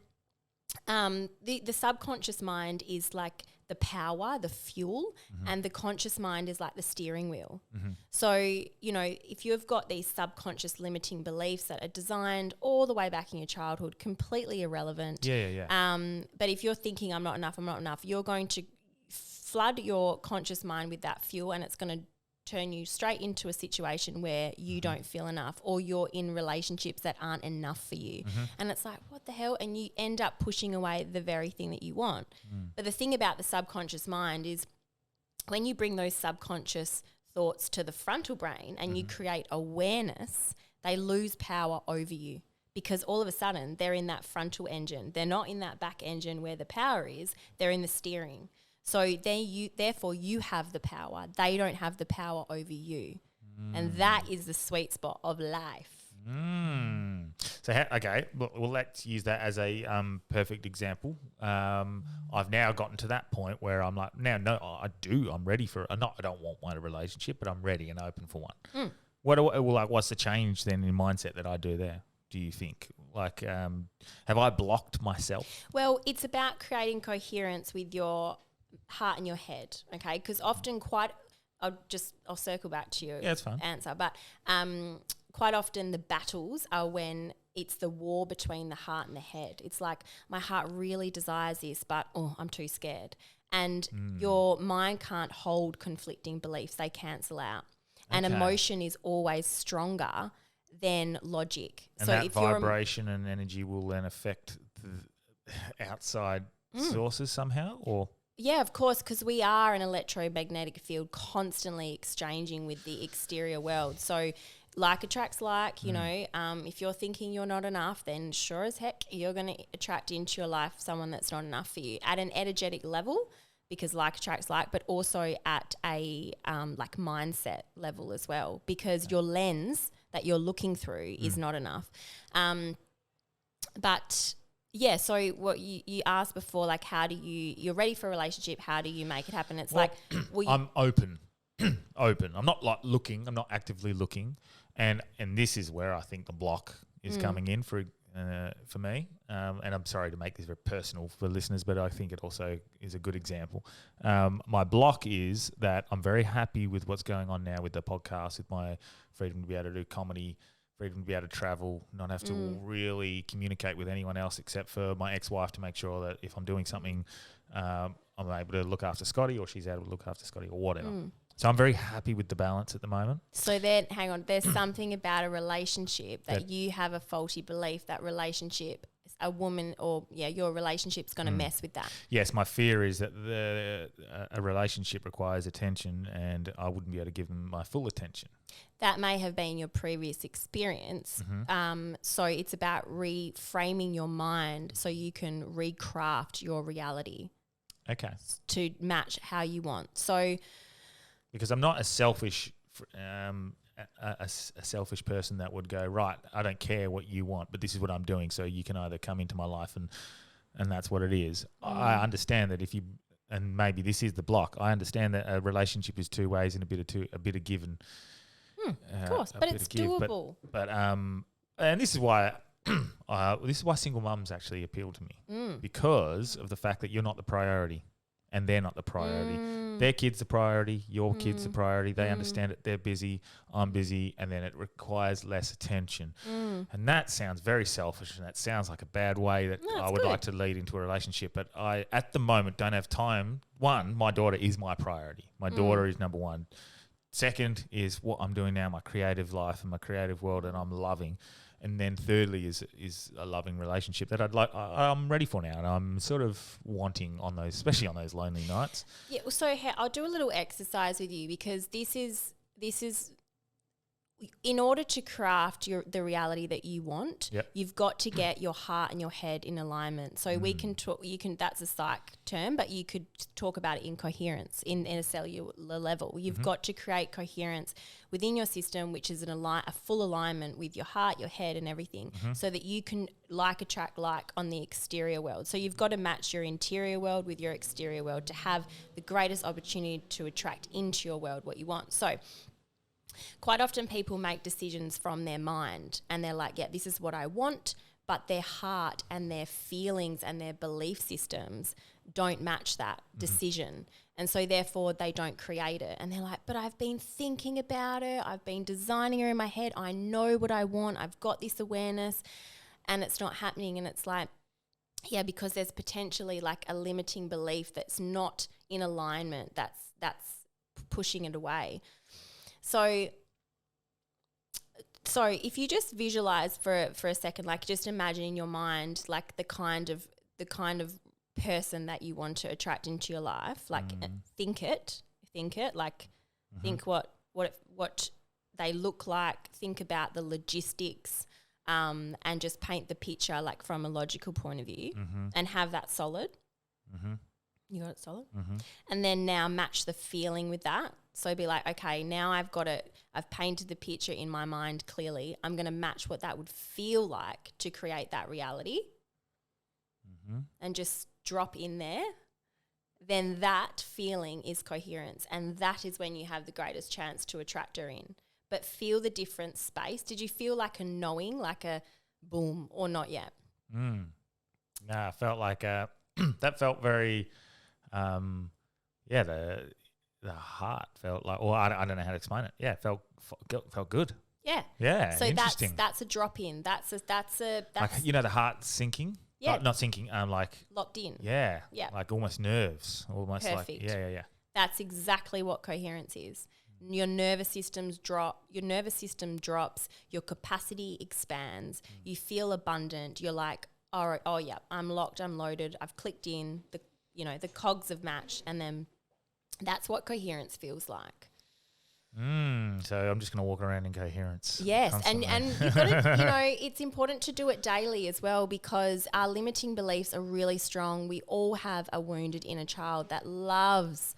the subconscious mind is like the power, the fuel, and the conscious mind is like the steering wheel. So, you know, if you've got these subconscious limiting beliefs that are designed all the way back in your childhood, completely irrelevant. But if you're thinking I'm not enough, you're going to flood your conscious mind with that fuel, and it's going to turn you straight into a situation where you don't feel enough, or you're in relationships that aren't enough for you. And it's like, what the hell? And you end up pushing away the very thing that you want. But the thing about the subconscious mind is when you bring those subconscious thoughts to the frontal brain and you create awareness, they lose power over you, because all of a sudden they're in that frontal engine. They're not in that back engine where the power is. They're in the steering. So therefore you have the power. They don't have the power over you. And that is the sweet spot of life. So, well, let's use that as a perfect example. I've now gotten to that point where I'm like, I'm ready for it. I don't want one relationship, but I'm ready and open for one. What's the change then in mindset that I do there, do you think? Like, have I blocked myself? Well, it's about creating coherence with your heart and your head, okay? Because often I'll circle back to your answer, but quite often the battles are when it's the war between the heart and the head. It's like, my heart really desires this, but I'm too scared. And your mind can't hold conflicting beliefs. They cancel out. And emotion is always stronger than logic. And so that vibration and energy will then affect the outside sources somehow, or? Yeah, of course, because we are an electromagnetic field constantly exchanging with the exterior world. So like attracts like, you know, if you're thinking you're not enough, then sure as heck you're going to attract into your life someone that's not enough for you at an energetic level, because like attracts like, but also at a like mindset level as well, because your lens that you're looking through is not enough. But yeah, so what you asked before, like you're ready for a relationship, how do you make it happen? It's I'm open. I'm not like looking, I'm not actively looking. And this is where I think the block is coming in for me. And I'm sorry to make this very personal for listeners, but I think it also is a good example. My block is that I'm very happy with what's going on now with the podcast, with my freedom to be able to do comedy, freedom to be able to travel, not have to really communicate with anyone else except for my ex-wife, to make sure that if I'm doing something, I'm able to look after Scotty, or she's able to look after Scotty, or whatever. So I'm very happy with the balance at the moment. So then, hang on, there's something about a relationship that you have a faulty belief that relationship a woman or your relationship's going to mess with that. Yes, my fear is that a relationship requires attention, and I wouldn't be able to give them my full attention. That may have been your previous experience. So it's about reframing your mind so you can recraft your reality Okay. to match how you want. So Because I'm not a selfish a selfish person that would go, right, I don't care what you want, but this is what I'm doing, so you can either come into my life and that's what it is. I understand that and maybe this is the block. I understand that a relationship is two ways and a bit of give and of course, but it's doable. But and this is why single mums actually appeal to me, because of the fact that you're not the priority and they're not the priority. Their kid's the priority, your kid's the priority. They understand it. They're busy, I'm busy, and then it requires less attention. And that sounds very selfish, and that sounds like a bad way that I would like to lead into a relationship. But I, at the moment, don't have time. One, my daughter is my priority. My daughter is number one. Second is what I'm doing now, my creative life and my creative world, and I'm loving. And then thirdly is a loving relationship that I'm ready for now, and I'm sort of wanting on those, especially on those lonely nights. Yeah, so I'll do a little exercise with you, because this is in order to craft the reality that you want, you've got to get your heart and your head in alignment. So we can talk. That's a psych term, but you could talk about it in coherence in a cellular level. You've got to create coherence within your system, which is a full alignment with your heart, your head, and everything, so that you can attract like on the exterior world. So you've got to match your interior world with your exterior world to have the greatest opportunity to attract into your world what you want. So quite often people make decisions from their mind, and they're like, yeah, this is what I want, but their heart and their feelings and their belief systems don't match that decision. And so therefore they don't create it. And they're like, but I've been thinking about it. I've been designing her in my head. I know what I want. I've got this awareness, and it's not happening. And it's like, yeah, because there's potentially like a limiting belief that's not in alignment. That's pushing it away. So if you just visualize for a second, like just imagine in your mind, like the kind of person that you want to attract into your life, like think it, like think what they look like, think about the logistics, and just paint the picture like from a logical point of view, and have that solid. You got it solid? And then now match the feeling with that. So be like, okay, now I've got it. I've painted the picture in my mind clearly. I'm going to match what that would feel like to create that reality, and just drop in there. Then that feeling is coherence, and that is when you have the greatest chance to attract her in. But feel the different space. Did you feel like a knowing, like a boom, or not yet? No, I felt like that felt very, the heart felt like, or I don't know how to explain it. Yeah, it felt good. Yeah. Yeah, so interesting. that's a drop in. That's like, the heart sinking. Yeah. Not sinking. Like locked in. Yeah. Yeah. Like almost nerves. Almost Perfect. like yeah. That's exactly what coherence is. Your nervous system drops, your capacity expands, you feel abundant, you're like, oh yeah, I'm locked, I'm loaded, I've clicked in, the cogs have matched, and then that's what coherence feels like. So I'm just going to walk around in coherence. Yes, constantly. and you've got to, it's important to do it daily as well, because our limiting beliefs are really strong. We all have a wounded inner child that loves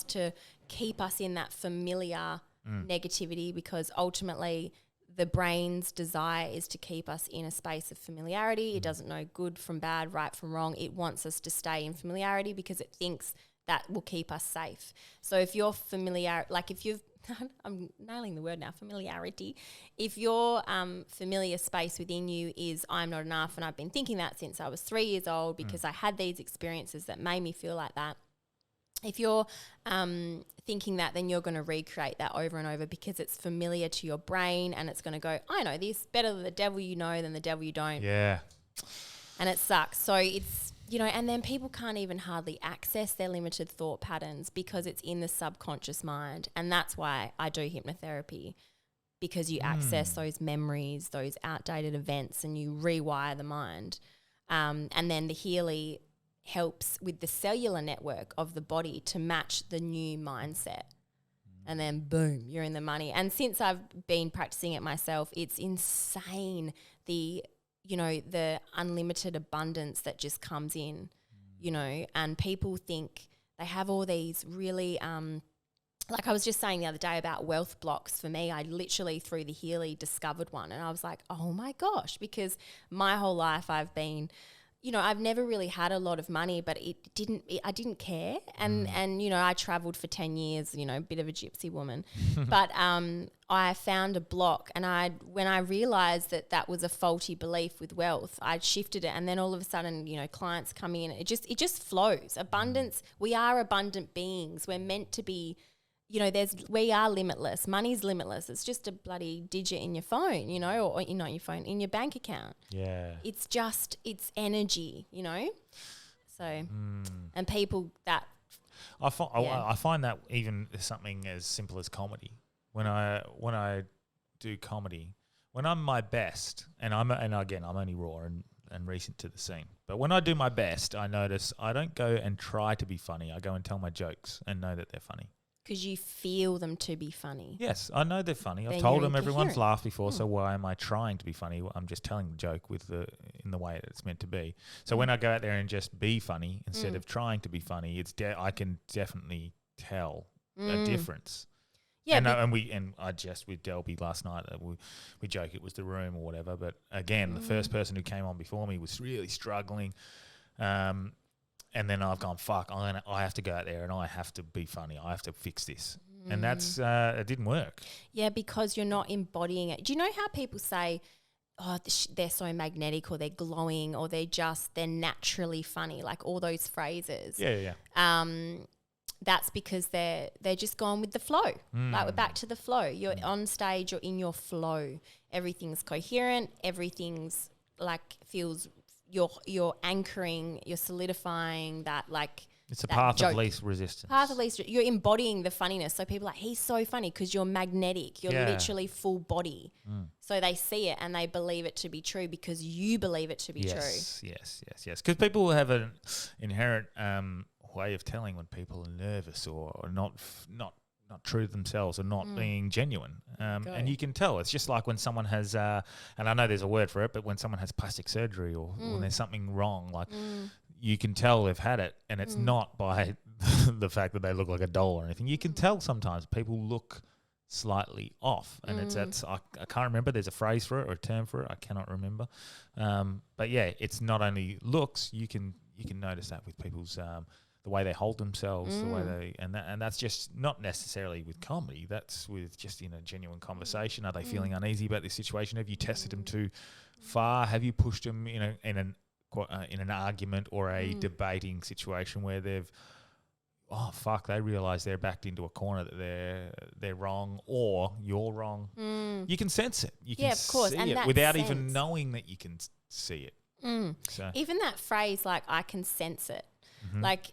to keep us in that familiar negativity, because ultimately the brain's desire is to keep us in a space of familiarity. It doesn't know good from bad, right from wrong. It wants us to stay in familiarity because it thinks that will keep us safe. So if you're familiar, like if you've, I'm nailing the word now, familiarity. If your familiar space within you is I'm not enough, and I've been thinking that since I was 3 years old because I had these experiences that made me feel like that. If you're thinking that, then you're going to recreate that over and over because it's familiar to your brain, and it's going to go, I know this better than the devil you know than the devil you don't. Yeah. And it sucks. So it's, and then people can't even hardly access their limited thought patterns because it's in the subconscious mind. And that's why I do hypnotherapy. because you access those memories, those outdated events, and you rewire the mind. And then the Healy helps with the cellular network of the body to match the new mindset. And then boom, you're in the money. And since I've been practicing it myself, it's insane the unlimited abundance that just comes in, and people think they have all these really, like I was just saying the other day about wealth blocks. For me, I literally through the Healy discovered one, and I was like, oh my gosh, because my whole life I've been, I've never really had a lot of money, but I didn't care. And I traveled for 10 years, a bit of a gypsy woman. But I found a block, and when I realized that was a faulty belief with wealth, I shifted it. And then all of a sudden, clients come in, it just flows. Abundance, we are abundant beings. We're meant to be, we are limitless. Money's limitless. It's just a bloody digit in your phone, or not your phone, in your bank account. Yeah. It's energy, So, and people that. I find that even something as simple as comedy. When I do comedy, when I'm my best, and again I'm only raw and recent to the scene, but when I do my best, I notice I don't go and try to be funny. I go and tell my jokes and know that they're funny. Because you feel them to be funny. Yes, I know they're funny. I've Then told you're them everyone's incoherent. laughed before, so why am I trying to be funny? I'm just telling the joke in the way that it's meant to be. So when I go out there and just be funny instead of trying to be funny, I can definitely tell a difference. Yeah, and I just with Delby last night, we joke it was the room or whatever, but again, the first person who came on before me was really struggling. And then I've gone, fuck, I have to go out there and I have to be funny. I have to fix this. And that's it didn't work. Yeah, because you're not embodying it. Do you know how people say, oh, they're so magnetic, or they're glowing, or they're naturally funny, like all those phrases? Yeah. That's because they're just going with the flow. Like we're back to the flow. You're on stage, you're in your flow. Everything's coherent. Everything's like feels you're anchoring, you're solidifying that like. It's a that path joke. of least resistance. Path of least, you're embodying the funniness. So people are like, he's so funny because you're magnetic. You're literally full body. So they see it and they believe it to be true because you believe it to be true. Yes. Because people have an inherent way of telling when people are nervous or not true to themselves or not being genuine. And you can tell. It's just like when someone has, and I know there's a word for it, but when someone has plastic surgery or when there's something wrong, like you can tell they've had it, and it's not by the fact that they look like a doll or anything. You can tell sometimes people look slightly off, and I can't remember. There's a phrase for it or a term for it. I cannot remember. But yeah, it's not only looks. You can notice that with people's the way they hold themselves, the way they and that's just not necessarily with comedy. That's with just in a genuine conversation. Are they feeling uneasy about this situation? Have you tested them too far? Have you pushed them in an argument or a debating situation where they've they realise they're backed into a corner that they're wrong or you're wrong. You can sense it. You can of course, see and it that without sense. even knowing that you can see it. So Even that phrase, like, I can sense it. Like,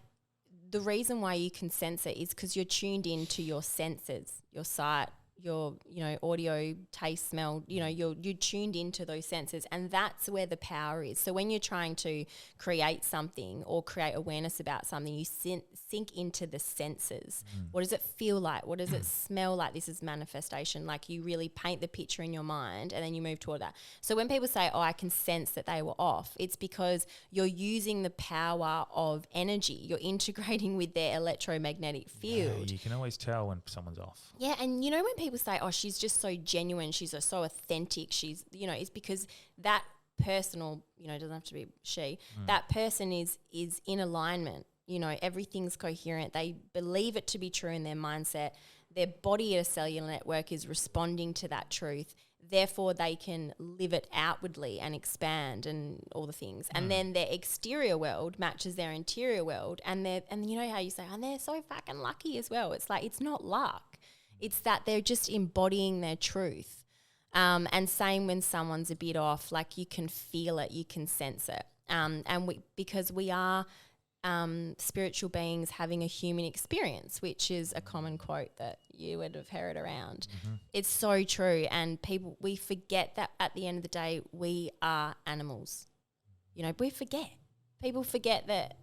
the reason why you can sense it is because you're tuned into your senses, your sight, your, audio, taste, smell, you're tuned into those senses, and that's where the power is. So when you're trying to create something or create awareness about something, you sink into the senses. What does it feel like? What does it smell like? This is manifestation. Like, you really paint the picture in your mind and then you move toward that. So when people say, I can sense that they were off, it's because you're using the power of energy. You're integrating with their electromagnetic field. yeah, you can always tell when someone's off. Yeah, and when people say, oh, she's just so genuine, she's so authentic, she's, it's because that person, or, doesn't have to be she, that person is in alignment. Everything's coherent. They believe it to be true in their mindset. Their body at a cellular network is responding to that truth. Therefore, they can live it outwardly and expand and all the things. And then their exterior world matches their interior world. And you know how you say, and they're so fucking lucky as well. It's like, it's not luck. It's that they're just embodying their truth. And same when someone's a bit off, like, you can feel it, you can sense it. Because we are spiritual beings having a human experience, which is a common quote that you would have heard around. It's so true. And we forget that at the end of the day, we are animals. You know, we forget. People forget that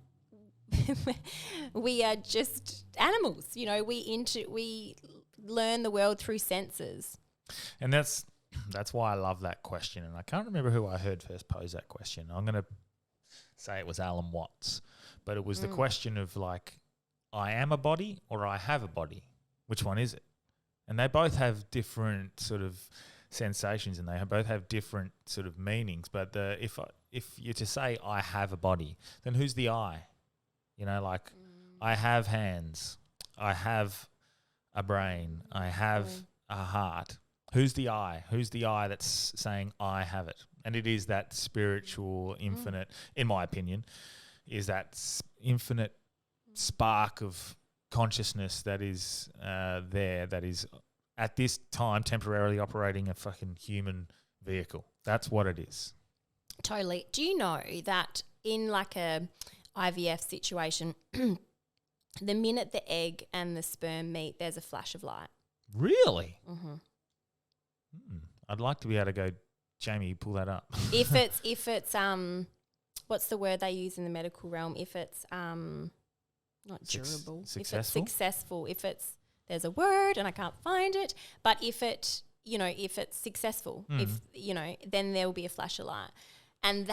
we are just animals. You know, we learn the world through senses. And that's why I love that question. And I can't remember who I heard first pose that question. I'm going to say it was Alan Watts. But it was the question of like, I am a body or I have a body. Which one is it? And they both have different sort of sensations, and they both have different sort of meanings. But if you're to say I have a body, then who's the I? You know, like I have hands, I have a brain, I have a heart. Who's the I? Who's the I that's saying I have it? And it is that spiritual, infinite, in my opinion, is that infinite spark of consciousness that is there, that is at this time temporarily operating a fucking human vehicle. That's what it is. Totally. Do you know that in like a IVF situation, the minute the egg and the sperm meet, there's a flash of light? Really? I'd like to be able to go, Jamie, pull that up. If it's what's the word they use in the medical realm? If it's not durable, Successful? if it's successful, there's a word and I can't find it, but if it's successful, then there will be a flash of light. And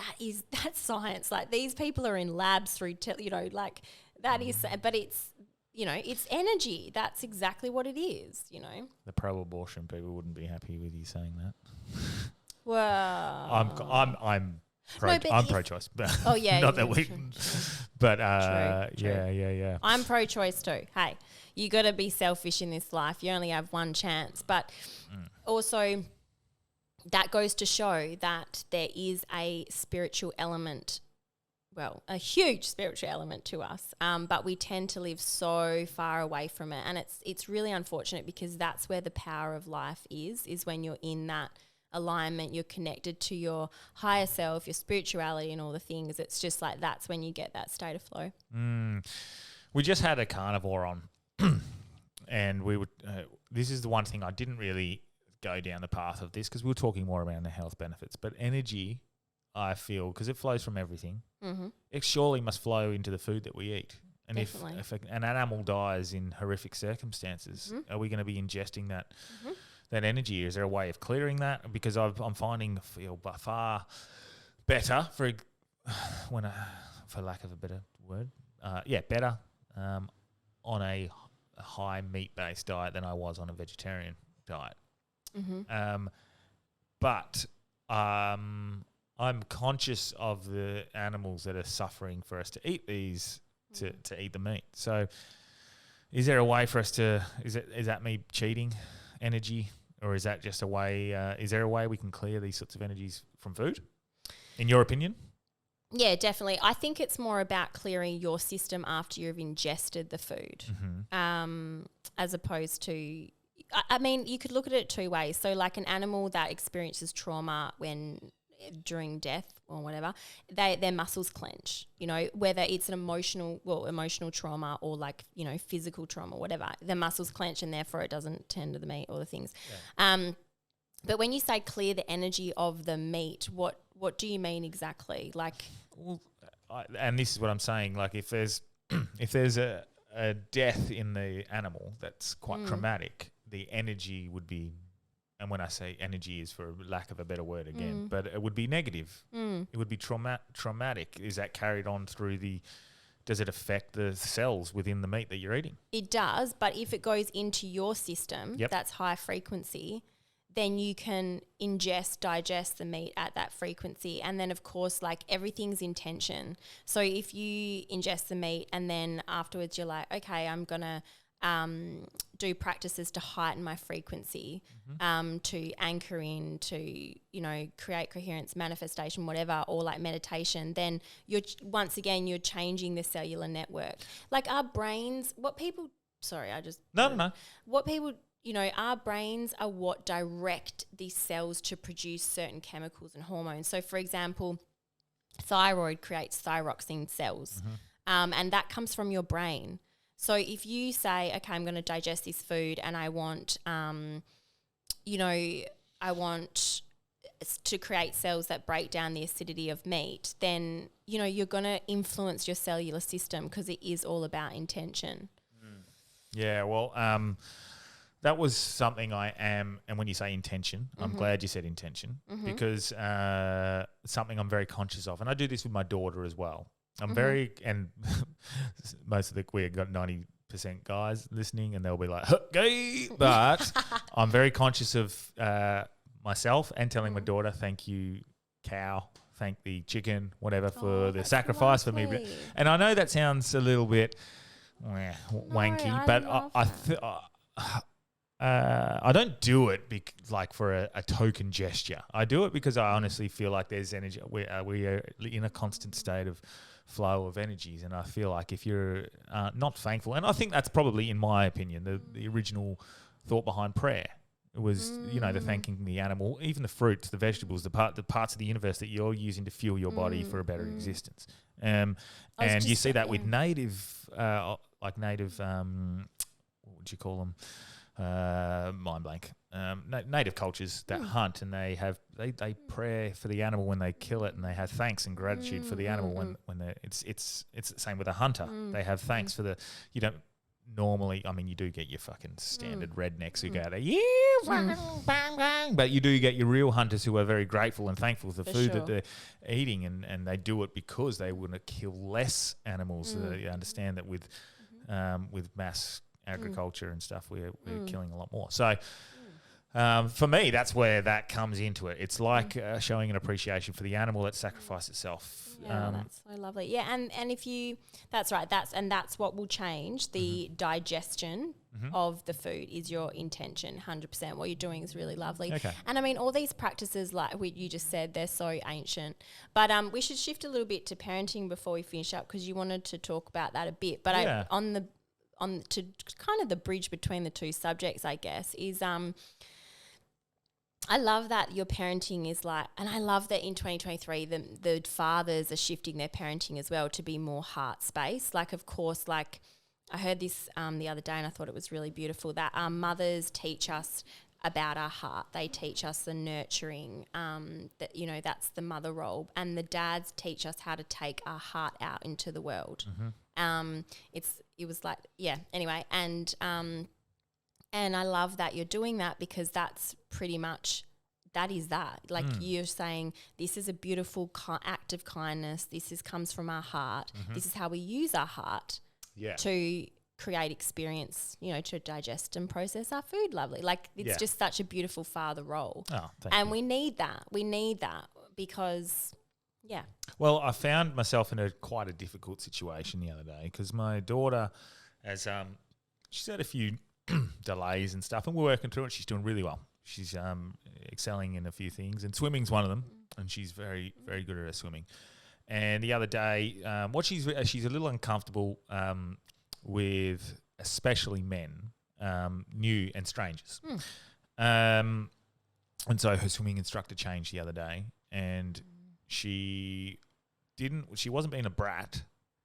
that's science. Like these people are in labs through, that is, but it's energy. That's exactly what it is, you know. The pro-abortion people wouldn't be happy with you saying that. Well, I'm pro-choice, but oh yeah, not that we. True. But True. yeah. I'm pro-choice too. Hey, you got to be selfish in this life. You only have one chance. But also, that goes to show that there is a spiritual element. Well, a huge spiritual element to us, but we tend to live so far away from it, and it's really unfortunate because that's where the power of life is when you're in that alignment, you're connected to your higher self, your spirituality and all the things. It's just like that's when you get that state of flow. We just had a carnivore on and we would this is the one thing I didn't really go down the path of this because we were talking more around the health benefits, but energy, I feel, because it flows from everything, it surely must flow into the food that we eat. And Definitely. if an animal dies in horrific circumstances, are we going to be ingesting that that energy? Is there a way of clearing that? Because I'm finding feel far better for lack of a better word, better on a high meat based diet than I was on a vegetarian diet. But I'm conscious of the animals that are suffering for us to eat these to eat the meat. So is there a way for us to is that me cheating energy? Or is that just a way, is there a way we can clear these sorts of energies from food, in your opinion? Yeah, definitely. I think it's more about clearing your system after you've ingested the food, as opposed to, I mean, you could look at it two ways. So like an animal that experiences trauma during death or whatever, their muscles clench, you know, whether it's an emotional trauma or like, you know, physical trauma, whatever, the muscles clench and therefore it doesn't tend to the meat or the things. Yeah. But when you say clear the energy of the meat, what do you mean exactly? Like, and this is what I'm saying, like if there's a death in the animal that's quite traumatic, the energy would be, and when I say energy is for lack of a better word again, but it would be negative. It would be traumatic. Is that carried on through does it affect the cells within the meat that you're eating? It does, but if it goes into your system, that's high frequency, then you can digest the meat at that frequency. And then of course, like everything's in tension. So if you ingest the meat and then afterwards you're like, okay, I'm going to do practices to heighten my frequency, to anchor in, to, you know, create coherence, manifestation, whatever, or like meditation, then you're changing the cellular network. Like our brains, what people you know, our brains are what direct these cells to produce certain chemicals and hormones. So for example, thyroid creates thyroxine cells. and that comes from your brain. So if you say, okay, I'm going to digest this food and I want, I want to create cells that break down the acidity of meat, then, you're going to influence your cellular system because it is all about intention. Yeah, well, that was something and when you say intention, I'm glad you said intention because something I'm very conscious of. And I do this with my daughter as well. I'm and we've got 90% guys listening and they'll be like, gay, but I'm very conscious of myself and telling my daughter, thank you, cow, thank the chicken, whatever, for the sacrifice for me. And I know that sounds a little bit wanky, but I don't do it for a token gesture. I do it because I honestly feel like there's energy. We are in a constant state of flow of energies, and I feel like if you're not thankful, and I think that's probably, in my opinion, the original thought behind prayer. It was, the thanking the animal, even the fruits, the vegetables, the parts of the universe that you're using to fuel your body for a better existence. And you see that with native, what would you call them? Mind blank. Native cultures that hunt, and they pray for the animal when they kill it, and they have thanks and gratitude for the animal when it's the same with a hunter. They have thanks for you don't normally, you do get your fucking standard rednecks who go out there, bang, bang, but you do get your real hunters who are very grateful and thankful for the food that they're eating, and they do it because they want to kill less animals. You understand that with mass agriculture and stuff, we're killing a lot more. So for me, that's where that comes into it. It's like showing an appreciation for the animal that sacrificed itself. Yeah, that's so lovely. Yeah, and if you, that's right. That's what will change the digestion of the food is your intention. 100%. What you're doing is really lovely. Okay. And all these practices, like you just said, they're so ancient. But we should shift a little bit to parenting before we finish up, because you wanted to talk about that a bit. But to kind of the bridge between the two subjects, I guess, is I love that your parenting is and I love that in 2023 the fathers are shifting their parenting as well to be more heart space. Of course, I heard this the other day and I thought it was really beautiful that our mothers teach us about our heart. They teach us the nurturing, that's the mother role, and the dads teach us how to take our heart out into the world. Anyway, and I love that you're doing that, because that's pretty much, that is that. You're saying this is a beautiful act of kindness. This comes from our heart. This is how we use our heart to create experience, to digest and process our food. Lovely. It's just such a beautiful father role. Oh, thank you. We need that. We need that because, yeah. Well, I found myself in quite a difficult situation the other day, because my daughter has she's had a few delays and stuff, and we're working through it. She's doing really well. She's excelling in a few things, and swimming's one of them, and she's very, very good at her swimming. And the other day, she's a little uncomfortable with especially men, new and strangers. And so her swimming instructor changed the other day, and she wasn't being a brat.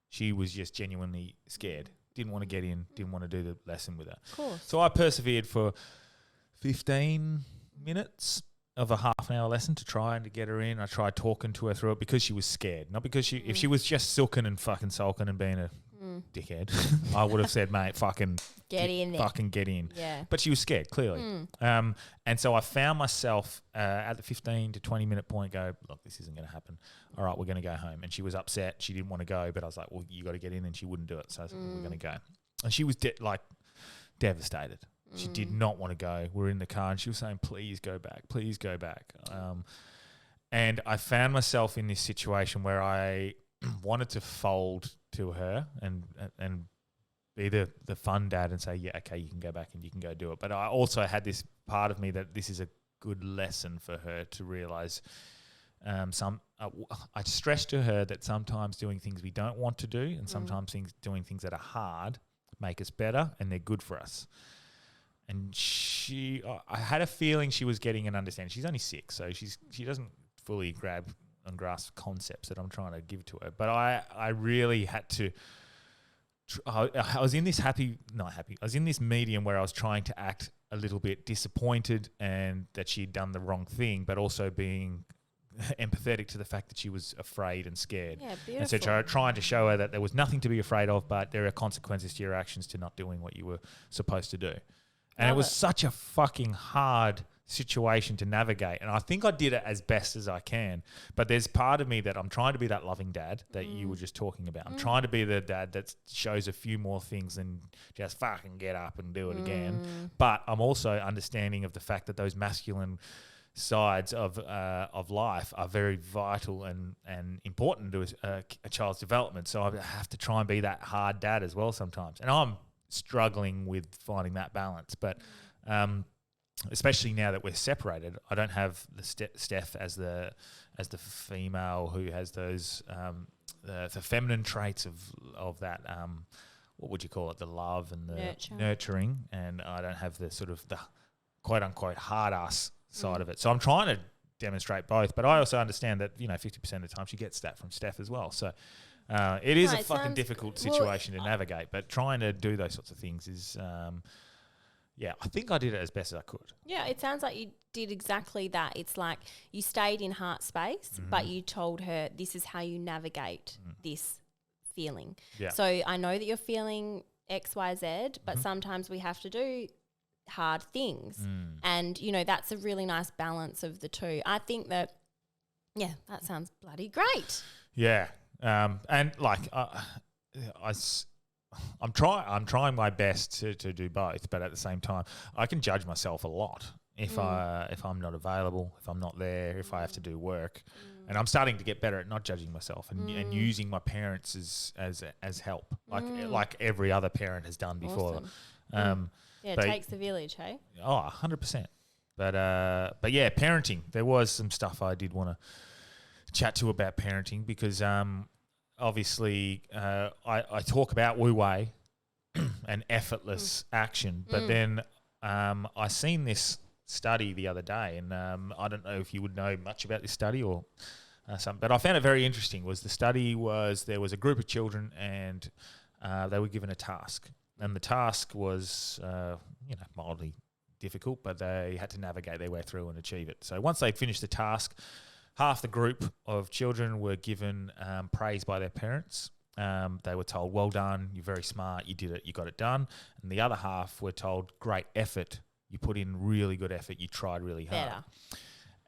She was just genuinely scared. Didn't want to get in, didn't want to do the lesson with her. Of course. So I persevered for 15 minutes of a half an hour lesson to try and to get her in. I tried talking to her through it because she was scared. Not because if she was just silking and fucking sulking and being a dickhead, I would have said, mate, fucking get in there. Fucking get in. Yeah. But she was scared, clearly. And so I found myself at the 15 to 20 minute point go, look, this isn't going to happen. All right, we're going to go home. And she was upset. She didn't want to go, but I was like, well, you got to get in, and she wouldn't do it. So I said, we're going to go. And she was devastated. She did not want to go. We're in the car, and she was saying, please go back. Please go back. And I found myself in this situation where I wanted to fold to her and be the fun dad and say, yeah, okay, you can go back and you can go do it. But I also had this part of me that this is a good lesson for her to realise. I stressed to her that sometimes doing things we don't want to do, and sometimes doing things that are hard make us better, and they're good for us. And I had a feeling she was getting an understanding. She's only 6, so she doesn't fully grab grasp concepts that I'm trying to give to her. But I really had to. I was in this not happy. I was in this medium where I was trying to act a little bit disappointed and that she'd done the wrong thing, but also being empathetic to the fact that she was afraid and scared. Yeah, beautiful. And so trying to show her that there was nothing to be afraid of, but there are consequences to your actions to not doing what you were supposed to do. And it was such a fucking hard situation to navigate. And I think I did it as best as I can. But there's part of me that I'm trying to be that loving dad that you were just talking about. I'm trying to be the dad that shows a few more things than just fucking get up and do it again. But I'm also understanding of the fact that those masculine sides of life are very vital and important to a child's development. So I have to try and be that hard dad as well sometimes. And I'm struggling with finding that balance. But especially now that we're separated, I don't have the Steph as the female who has those the feminine traits of that what would you call it, the love and the nurturing, and I don't have the sort of the quote unquote hard ass side of it. So I'm trying to demonstrate both, but I also understand that 50% of the time she gets that from Steph as well. So it is a fucking difficult situation to navigate, but trying to do those sorts of things is. I think I did it as best as I could. Yeah, it sounds like you did exactly that. It's like you stayed in heart space, but you told her this is how you navigate this feeling. Yeah. So I know that you're feeling X, Y, Z, but sometimes we have to do hard things. And, that's a really nice balance of the two. I think that, that sounds bloody great. Yeah. And like I'm trying my best to do both, but at the same time, I can judge myself a lot if I'm not available, if I'm not there, if I have to do work, and I'm starting to get better at not judging myself and using my parents as help, like every other parent has done before. Awesome. It takes the village, hey? Oh, 100%. But yeah, parenting. There was some stuff I did want to chat to about parenting because obviously, I talk about wu wei and effortless action, but then I seen this study the other day, and I don't know if you would know much about this study or something, but I found it very interesting. There was a group of children, and they were given a task, and the task was mildly difficult, but they had to navigate their way through and achieve it. So once they finished the task, half the group of children were given praise by their parents. They were told, well done, you're very smart, you did it, you got it done. And the other half were told, great effort, you put in really good effort, you tried really hard. Better.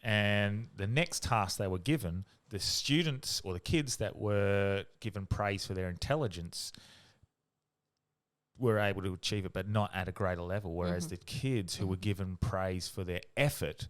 And the next task they were given, the students or the kids that were given praise for their intelligence were able to achieve it, but not at a greater level, whereas the kids who were given praise for their effort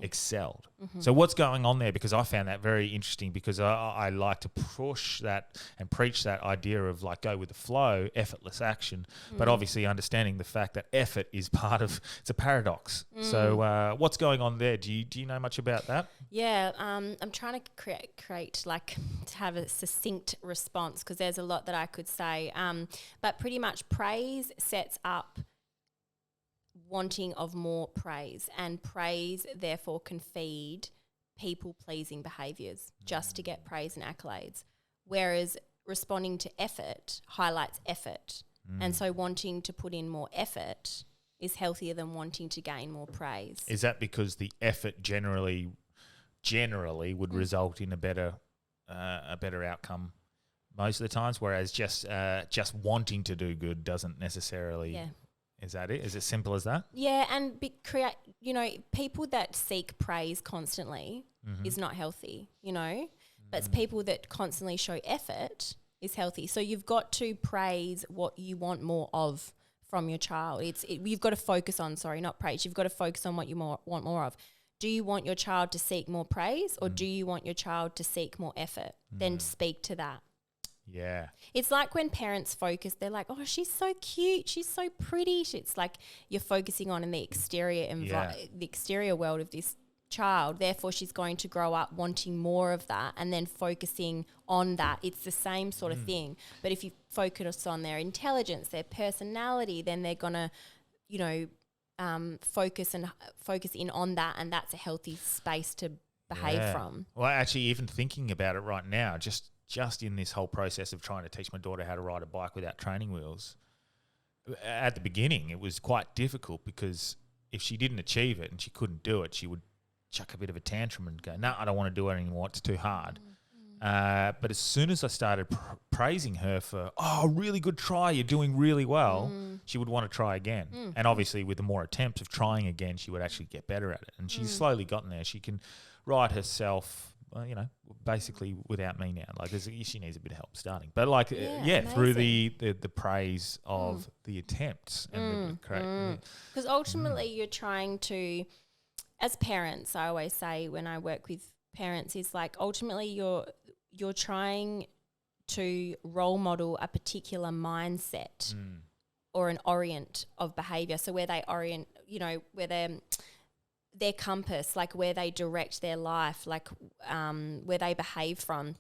excelled. So what's going on there? Because I found that very interesting, because I like to push that and preach that idea of like go with the flow, effortless action, but obviously understanding the fact that effort is it's a paradox. So what's going on there? Do you know much about that? Yeah, I'm trying to create like to have a succinct response, because there's a lot that I could say, but pretty much praise sets up wanting of more praise, and praise therefore can feed people-pleasing behaviours just to get praise and accolades, whereas responding to effort highlights effort. And so wanting to put in more effort is healthier than wanting to gain more praise. Is that because the effort generally would result in a better outcome most of the times, whereas just wanting to do good doesn't necessarily. Yeah. Is that it? Is it simple as that? Yeah, and people that seek praise constantly is not healthy, but it's people that constantly show effort is healthy. So you've got to praise what you want more of from your child. You've got to focus on, not praise. You've got to focus on what you want more of. Do you want your child to seek more praise, or do you want your child to seek more effort? Then speak to that. Yeah. It's like when parents focus, they're like, oh, she's so cute, she's so pretty. It's like you're focusing on in the exterior the exterior world of this child. Therefore, she's going to grow up wanting more of that and then focusing on that. It's the same sort of thing. But if you focus on their intelligence, their personality, then they're going to, focus in on that, and that's a healthy space to behave from. Well, actually, even thinking about it right now, just in this whole process of trying to teach my daughter how to ride a bike without training wheels, at the beginning it was quite difficult because if she didn't achieve it and she couldn't do it, she would chuck a bit of a tantrum and go, no, I don't want to do it anymore, it's too hard. But as soon as I started praising her for, really good try, you're doing really well, she would want to try again. And obviously with the more attempts of trying again, she would actually get better at it. And she's slowly gotten there. She can ride herself, basically without me now. Like she needs a bit of help starting. But through the praise of the attempts. And because ultimately you're trying to, as parents, I always say when I work with parents, is like ultimately you're trying to role model a particular mindset or an orient of behavior. So where they orient, where their compass, like where they direct their life, like where they behave from,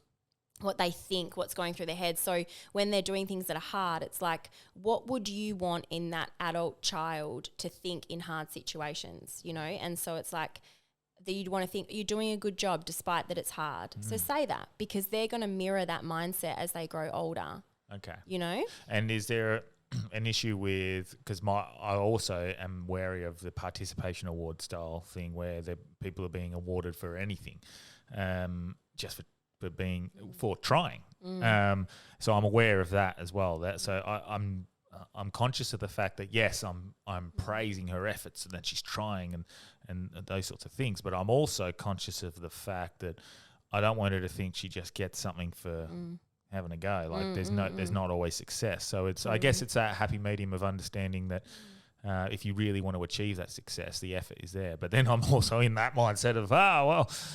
what they think, what's going through their head. So when they're doing things that are hard, it's like, what would you want in that adult child to think in hard situations, And so it's like, that you'd want to think you're doing a good job despite that it's hard. So say that, because they're going to mirror that mindset as they grow older. Okay. And is there an issue with, because I also am wary of the participation award style thing where the people are being awarded for anything, just for trying. So I'm aware of that as well. I'm conscious of the fact that yes, I'm praising her efforts and that she's trying and those sorts of things. But I'm also conscious of the fact that I don't want her to think she just gets something for having a go. Like there's not always success. So I guess it's that happy medium of understanding that if you really want to achieve that success, the effort is there. But then I'm also in that mindset of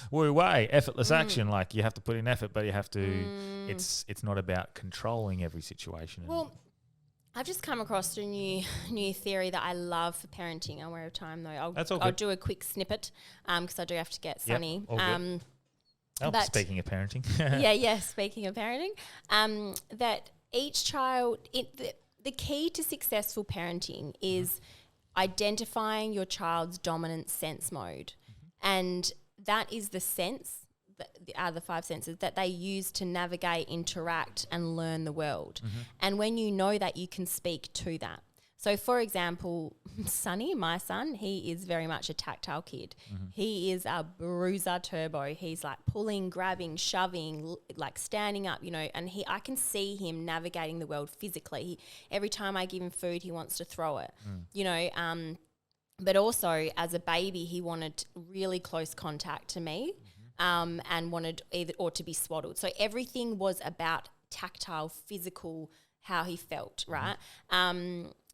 woo way, effortless action. Like you have to put in effort, but you have to. It's not about controlling every situation. Well, I've just come across a new theory that I love for parenting. I'm aware of time though. I'll do a quick snippet because I do have to get Sunny. Speaking of parenting. Speaking of parenting, that each child, the key to successful parenting is identifying your child's dominant sense mode. And that is the sense, the 5 senses that they use to navigate, interact and learn the world. And when you know that, you can speak to that. So for example, Sonny, my son, he is very much a tactile kid. He is a bruiser turbo. He's like pulling, grabbing, shoving, like standing up, and I can see him navigating the world physically. Every time I give him food, he wants to throw it, but also as a baby, he wanted really close contact to me. And wanted either or to be swaddled. So everything was about tactile, physical, how he felt, right?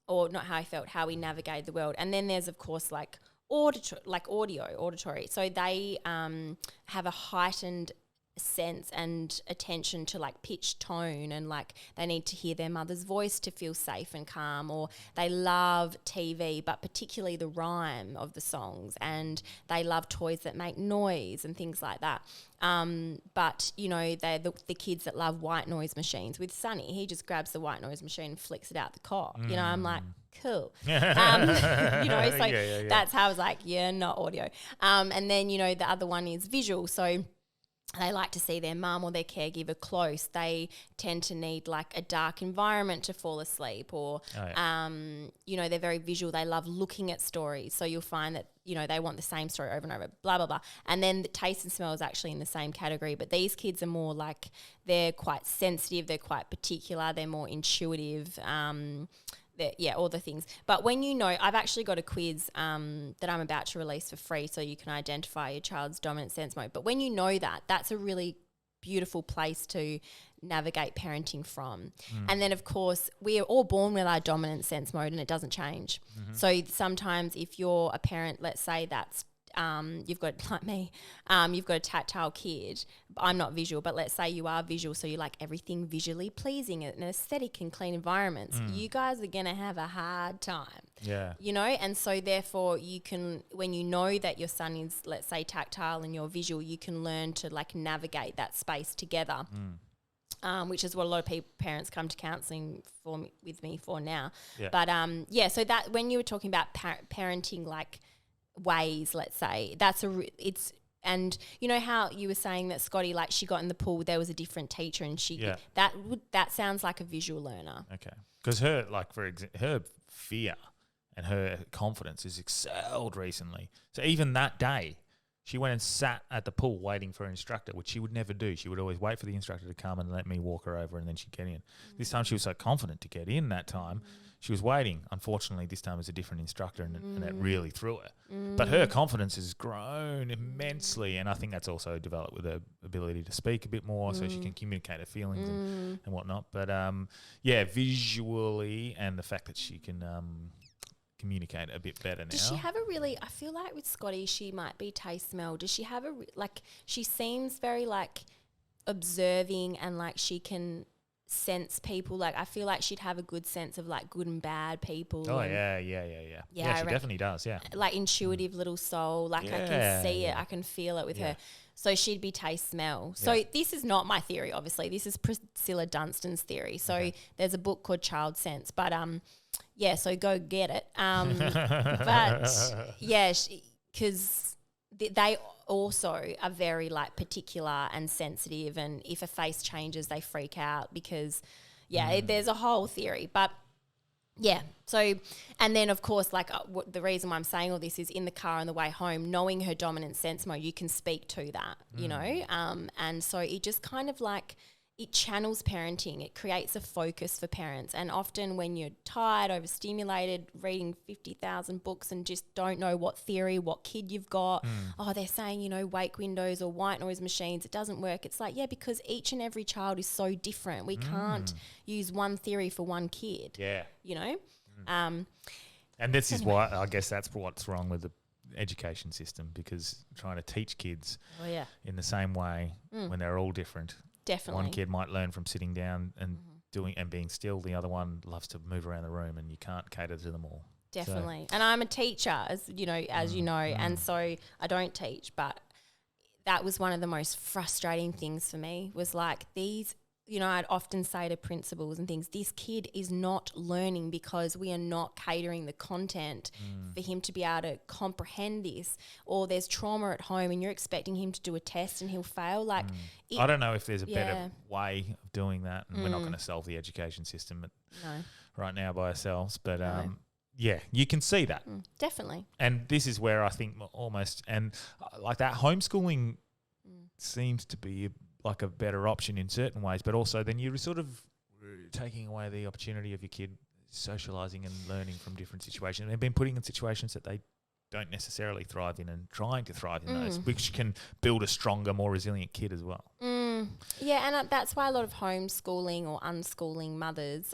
Or not how he felt, how he navigated the world. And then there's, of course, like auditory. So they have a heightened sense and attention to like pitch, tone, and like they need to hear their mother's voice to feel safe and calm, or they love TV, but particularly the rhyme of the songs, and they love toys that make noise and things like that. But they're the kids that love white noise machines. With Sonny, he just grabs the white noise machine and flicks it out the car. I'm like, cool. So that's how I was like, not audio. And then, the other one is visual. So they like to see their mum or their caregiver close. They tend to need like a dark environment to fall asleep, or, they're very visual. They love looking at stories. So you'll find that, they want the same story over and over, blah, blah, blah. And then the taste and smell is actually in the same category. But these kids are more like, they're quite sensitive. They're quite particular. They're more intuitive. All the things. But when I've actually got a quiz that I'm about to release for free so you can identify your child's dominant sense mode. But when you know that, that's a really beautiful place to navigate parenting from. And then, of course, we are all born with our dominant sense mode and it doesn't change. So sometimes if you're a parent, let's say that's you've got, like me, you've got a tactile kid. I'm not visual, but let's say you are visual, so you like everything visually pleasing in an aesthetic and clean environments. You guys are going to have a hard time. Yeah. And so therefore you can, when you know that your son is, let's say, tactile and you're visual, you can learn to like navigate that space together. Which is what a lot of parents come to counselling with me for now. Yeah. But so that when you were talking about parenting like ways, let's say, it's And you know how you were saying that Scotty, like she got in the pool, there was a different teacher, and that sounds like a visual learner. Okay, because her her fear and her confidence has excelled recently. So even that day, she went and sat at the pool waiting for an instructor, which she would never do. She would always wait for the instructor to come and let me walk her over, and then she'd get in. This time she was so confident to get in that time. She was waiting. Unfortunately, this time it was a different instructor, and it really threw her. But her confidence has grown immensely, and I think that's also developed with her ability to speak a bit more so she can communicate her feelings and whatnot. But, visually and the fact that she can communicate a bit better now. Does she have a really, I feel like with Scotty, she might be taste smell. Does she have she seems very like observing and like she can sense people. Like I feel like she'd have a good sense of like good and bad people. Oh, and yeah, she definitely does, yeah. Like intuitive little soul. Like I can see it, I can feel it with her. So she'd be taste smell. So this is not my theory, obviously. This is Priscilla Dunstan's theory. So there's a book called Child Sense. But so go get it. But yeah, because they also are very like particular and sensitive, and if a face changes, they freak out because there's a whole theory. But yeah, so and then of course like the reason why I'm saying all this is in the car on the way home, knowing her dominant sense mode, you can speak to that, you know, and so it just kind of like it channels parenting. It creates a focus for parents. And often when you're tired, overstimulated, reading 50,000 books and just don't know what theory, what kid you've got, they're saying, you know, wake windows or white noise machines, it doesn't work. It's like, because each and every child is so different. We can't use one theory for one kid. Yeah. You know? And this is why I guess that's what's wrong with the education system, because trying to teach kids in the same way when they're all different. Definitely. One kid might learn from sitting down and doing and being still. The other one loves to move around the room, and you can't cater to them all. Definitely. So. And I'm a teacher, as you know, and so I don't teach. But that was one of the most frustrating things for me was like these. You know, I'd often say to principals and things, this kid is not learning because we are not catering the content for him to be able to comprehend this, or there's trauma at home and you're expecting him to do a test and he'll fail. Like, I don't know if there's a better way of doing that, and we're not going to solve the education system right now by ourselves, but you can see that. Definitely. And this is where I think almost, and like that homeschooling seems to be like a better option in certain ways, but also then you're sort of taking away the opportunity of your kid socialising and learning from different situations. They've been putting in situations that they don't necessarily thrive in and trying to thrive in those, which can build a stronger, more resilient kid as well. Yeah, and that's why a lot of homeschooling or unschooling mothers,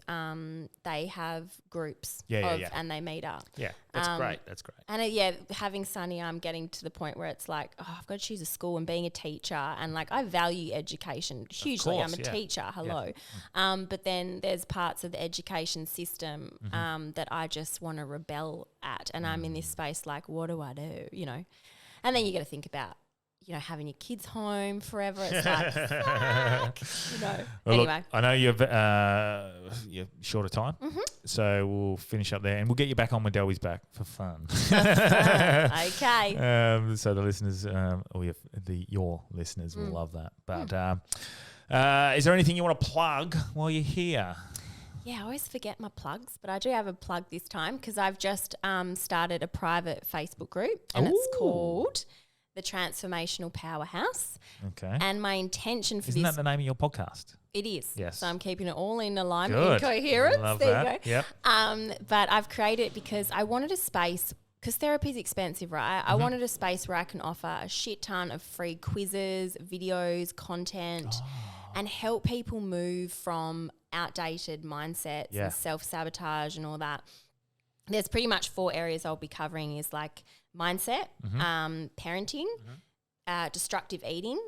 they have groups and they meet up. Yeah, that's great. That's great. And having Sunny, I'm getting to the point where it's like, I've got to choose a school, and being a teacher, and like I value education hugely. Course, I'm a teacher, hello. Yeah. But then there's parts of the education system that I just want to rebel at, and I'm in this space like, what do I do? You know, and then you got to think about, you know, having your kids home forever. It's like, fuck, you know. Well, anyway. Look, I know you're short of time, so we'll finish up there, and we'll get you back on when Delby's back for fun. Okay. So the listeners, your listeners will love that. But is there anything you want to plug while you're here? Yeah, I always forget my plugs, but I do have a plug this time because I've just started a private Facebook group, and it's called The Transformational Powerhouse. Okay. And my intention for Isn't that the name of your podcast? It is. Yes. So I'm keeping it all in alignment and coherence. Love there that. you go. Yep. But I've created it because I wanted a space, because therapy is expensive, right? I wanted a space where I can offer a shit ton of free quizzes, videos, content, and help people move from outdated mindsets and self-sabotage and all that. There's pretty much 4 areas I'll be covering is like mindset, parenting, destructive eating,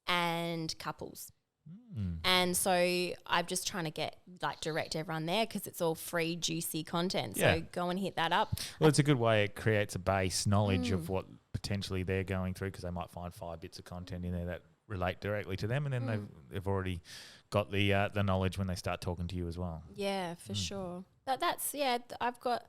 and couples. And so I'm just trying to direct everyone there because it's all free, juicy content. So go and hit that up. Well, it's a good way. It creates a base knowledge of what potentially they're going through, because they might find 5 bits of content in there that relate directly to them, and then they've already got the knowledge when they start talking to you as well. Yeah, for sure. I've got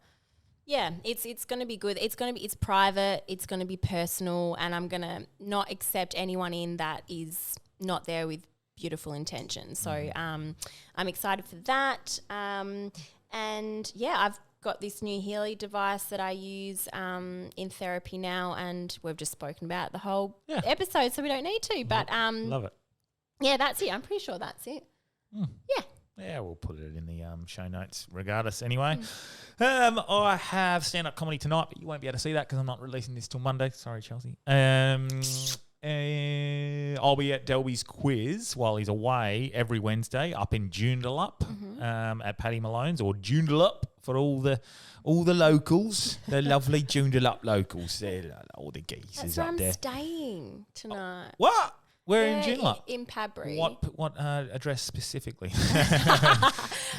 Yeah, it's going to be good. It's private. It's going to be personal, and I'm going to not accept anyone in that is not there with beautiful intentions. So I'm excited for that. And yeah, I've got this new Healy device that I use in therapy now, and we've just spoken about the whole episode, so we don't need to. But Love it. yeah, that's it. I'm pretty sure that's it. Yeah. Yeah, we'll put it in the show notes regardless anyway. I have stand-up comedy tonight, but you won't be able to see that because I'm not releasing this till Monday. Sorry, Chelsea. I'll be at Delby's quiz while he's away every Wednesday up in Joondalup at Paddy Malone's, or Joondalup for all the locals, the lovely Joondalup locals. They're all the geezers That's where up I'm there. staying tonight. What? Where in Joondalup? In Padbury. What address specifically?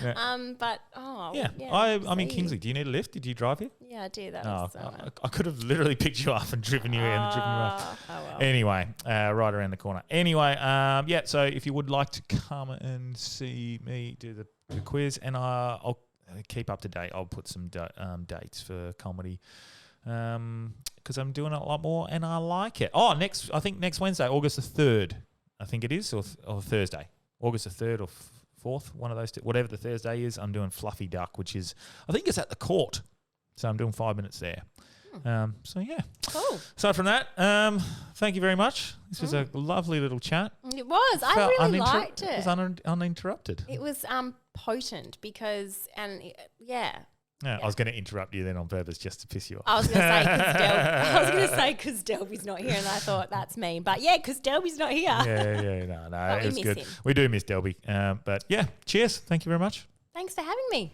But I'm in Kingsley. Do you need a lift? Did you drive here? Yeah, I do. That was so I could have literally picked you up and driven you in and driven you around. Oh, well. Anyway, right around the corner. Anyway, so if you would like to come and see me do the quiz, and I'll keep up to date. I'll put some dates for comedy because I'm doing it a lot more and I like it. I think next Wednesday, August the 3rd, I think it is, or Thursday, August the 3rd or 4th, one of those two, whatever the Thursday is, I'm doing Fluffy Duck, which is, I think it's at the Court. So I'm doing 5 minutes there. So yeah. Cool. Aside from that, thank you very much. This was a lovely little chat. It was. I really liked it. It was uninterrupted. It was potent because, Yeah, I was going to interrupt you then on purpose just to piss you off. I was going to say because Delby's not here, and I thought that's mean. But yeah, because Delby's not here. No, But we it's miss good. him. We do miss Delby. But yeah, cheers. Thank you very much. Thanks for having me.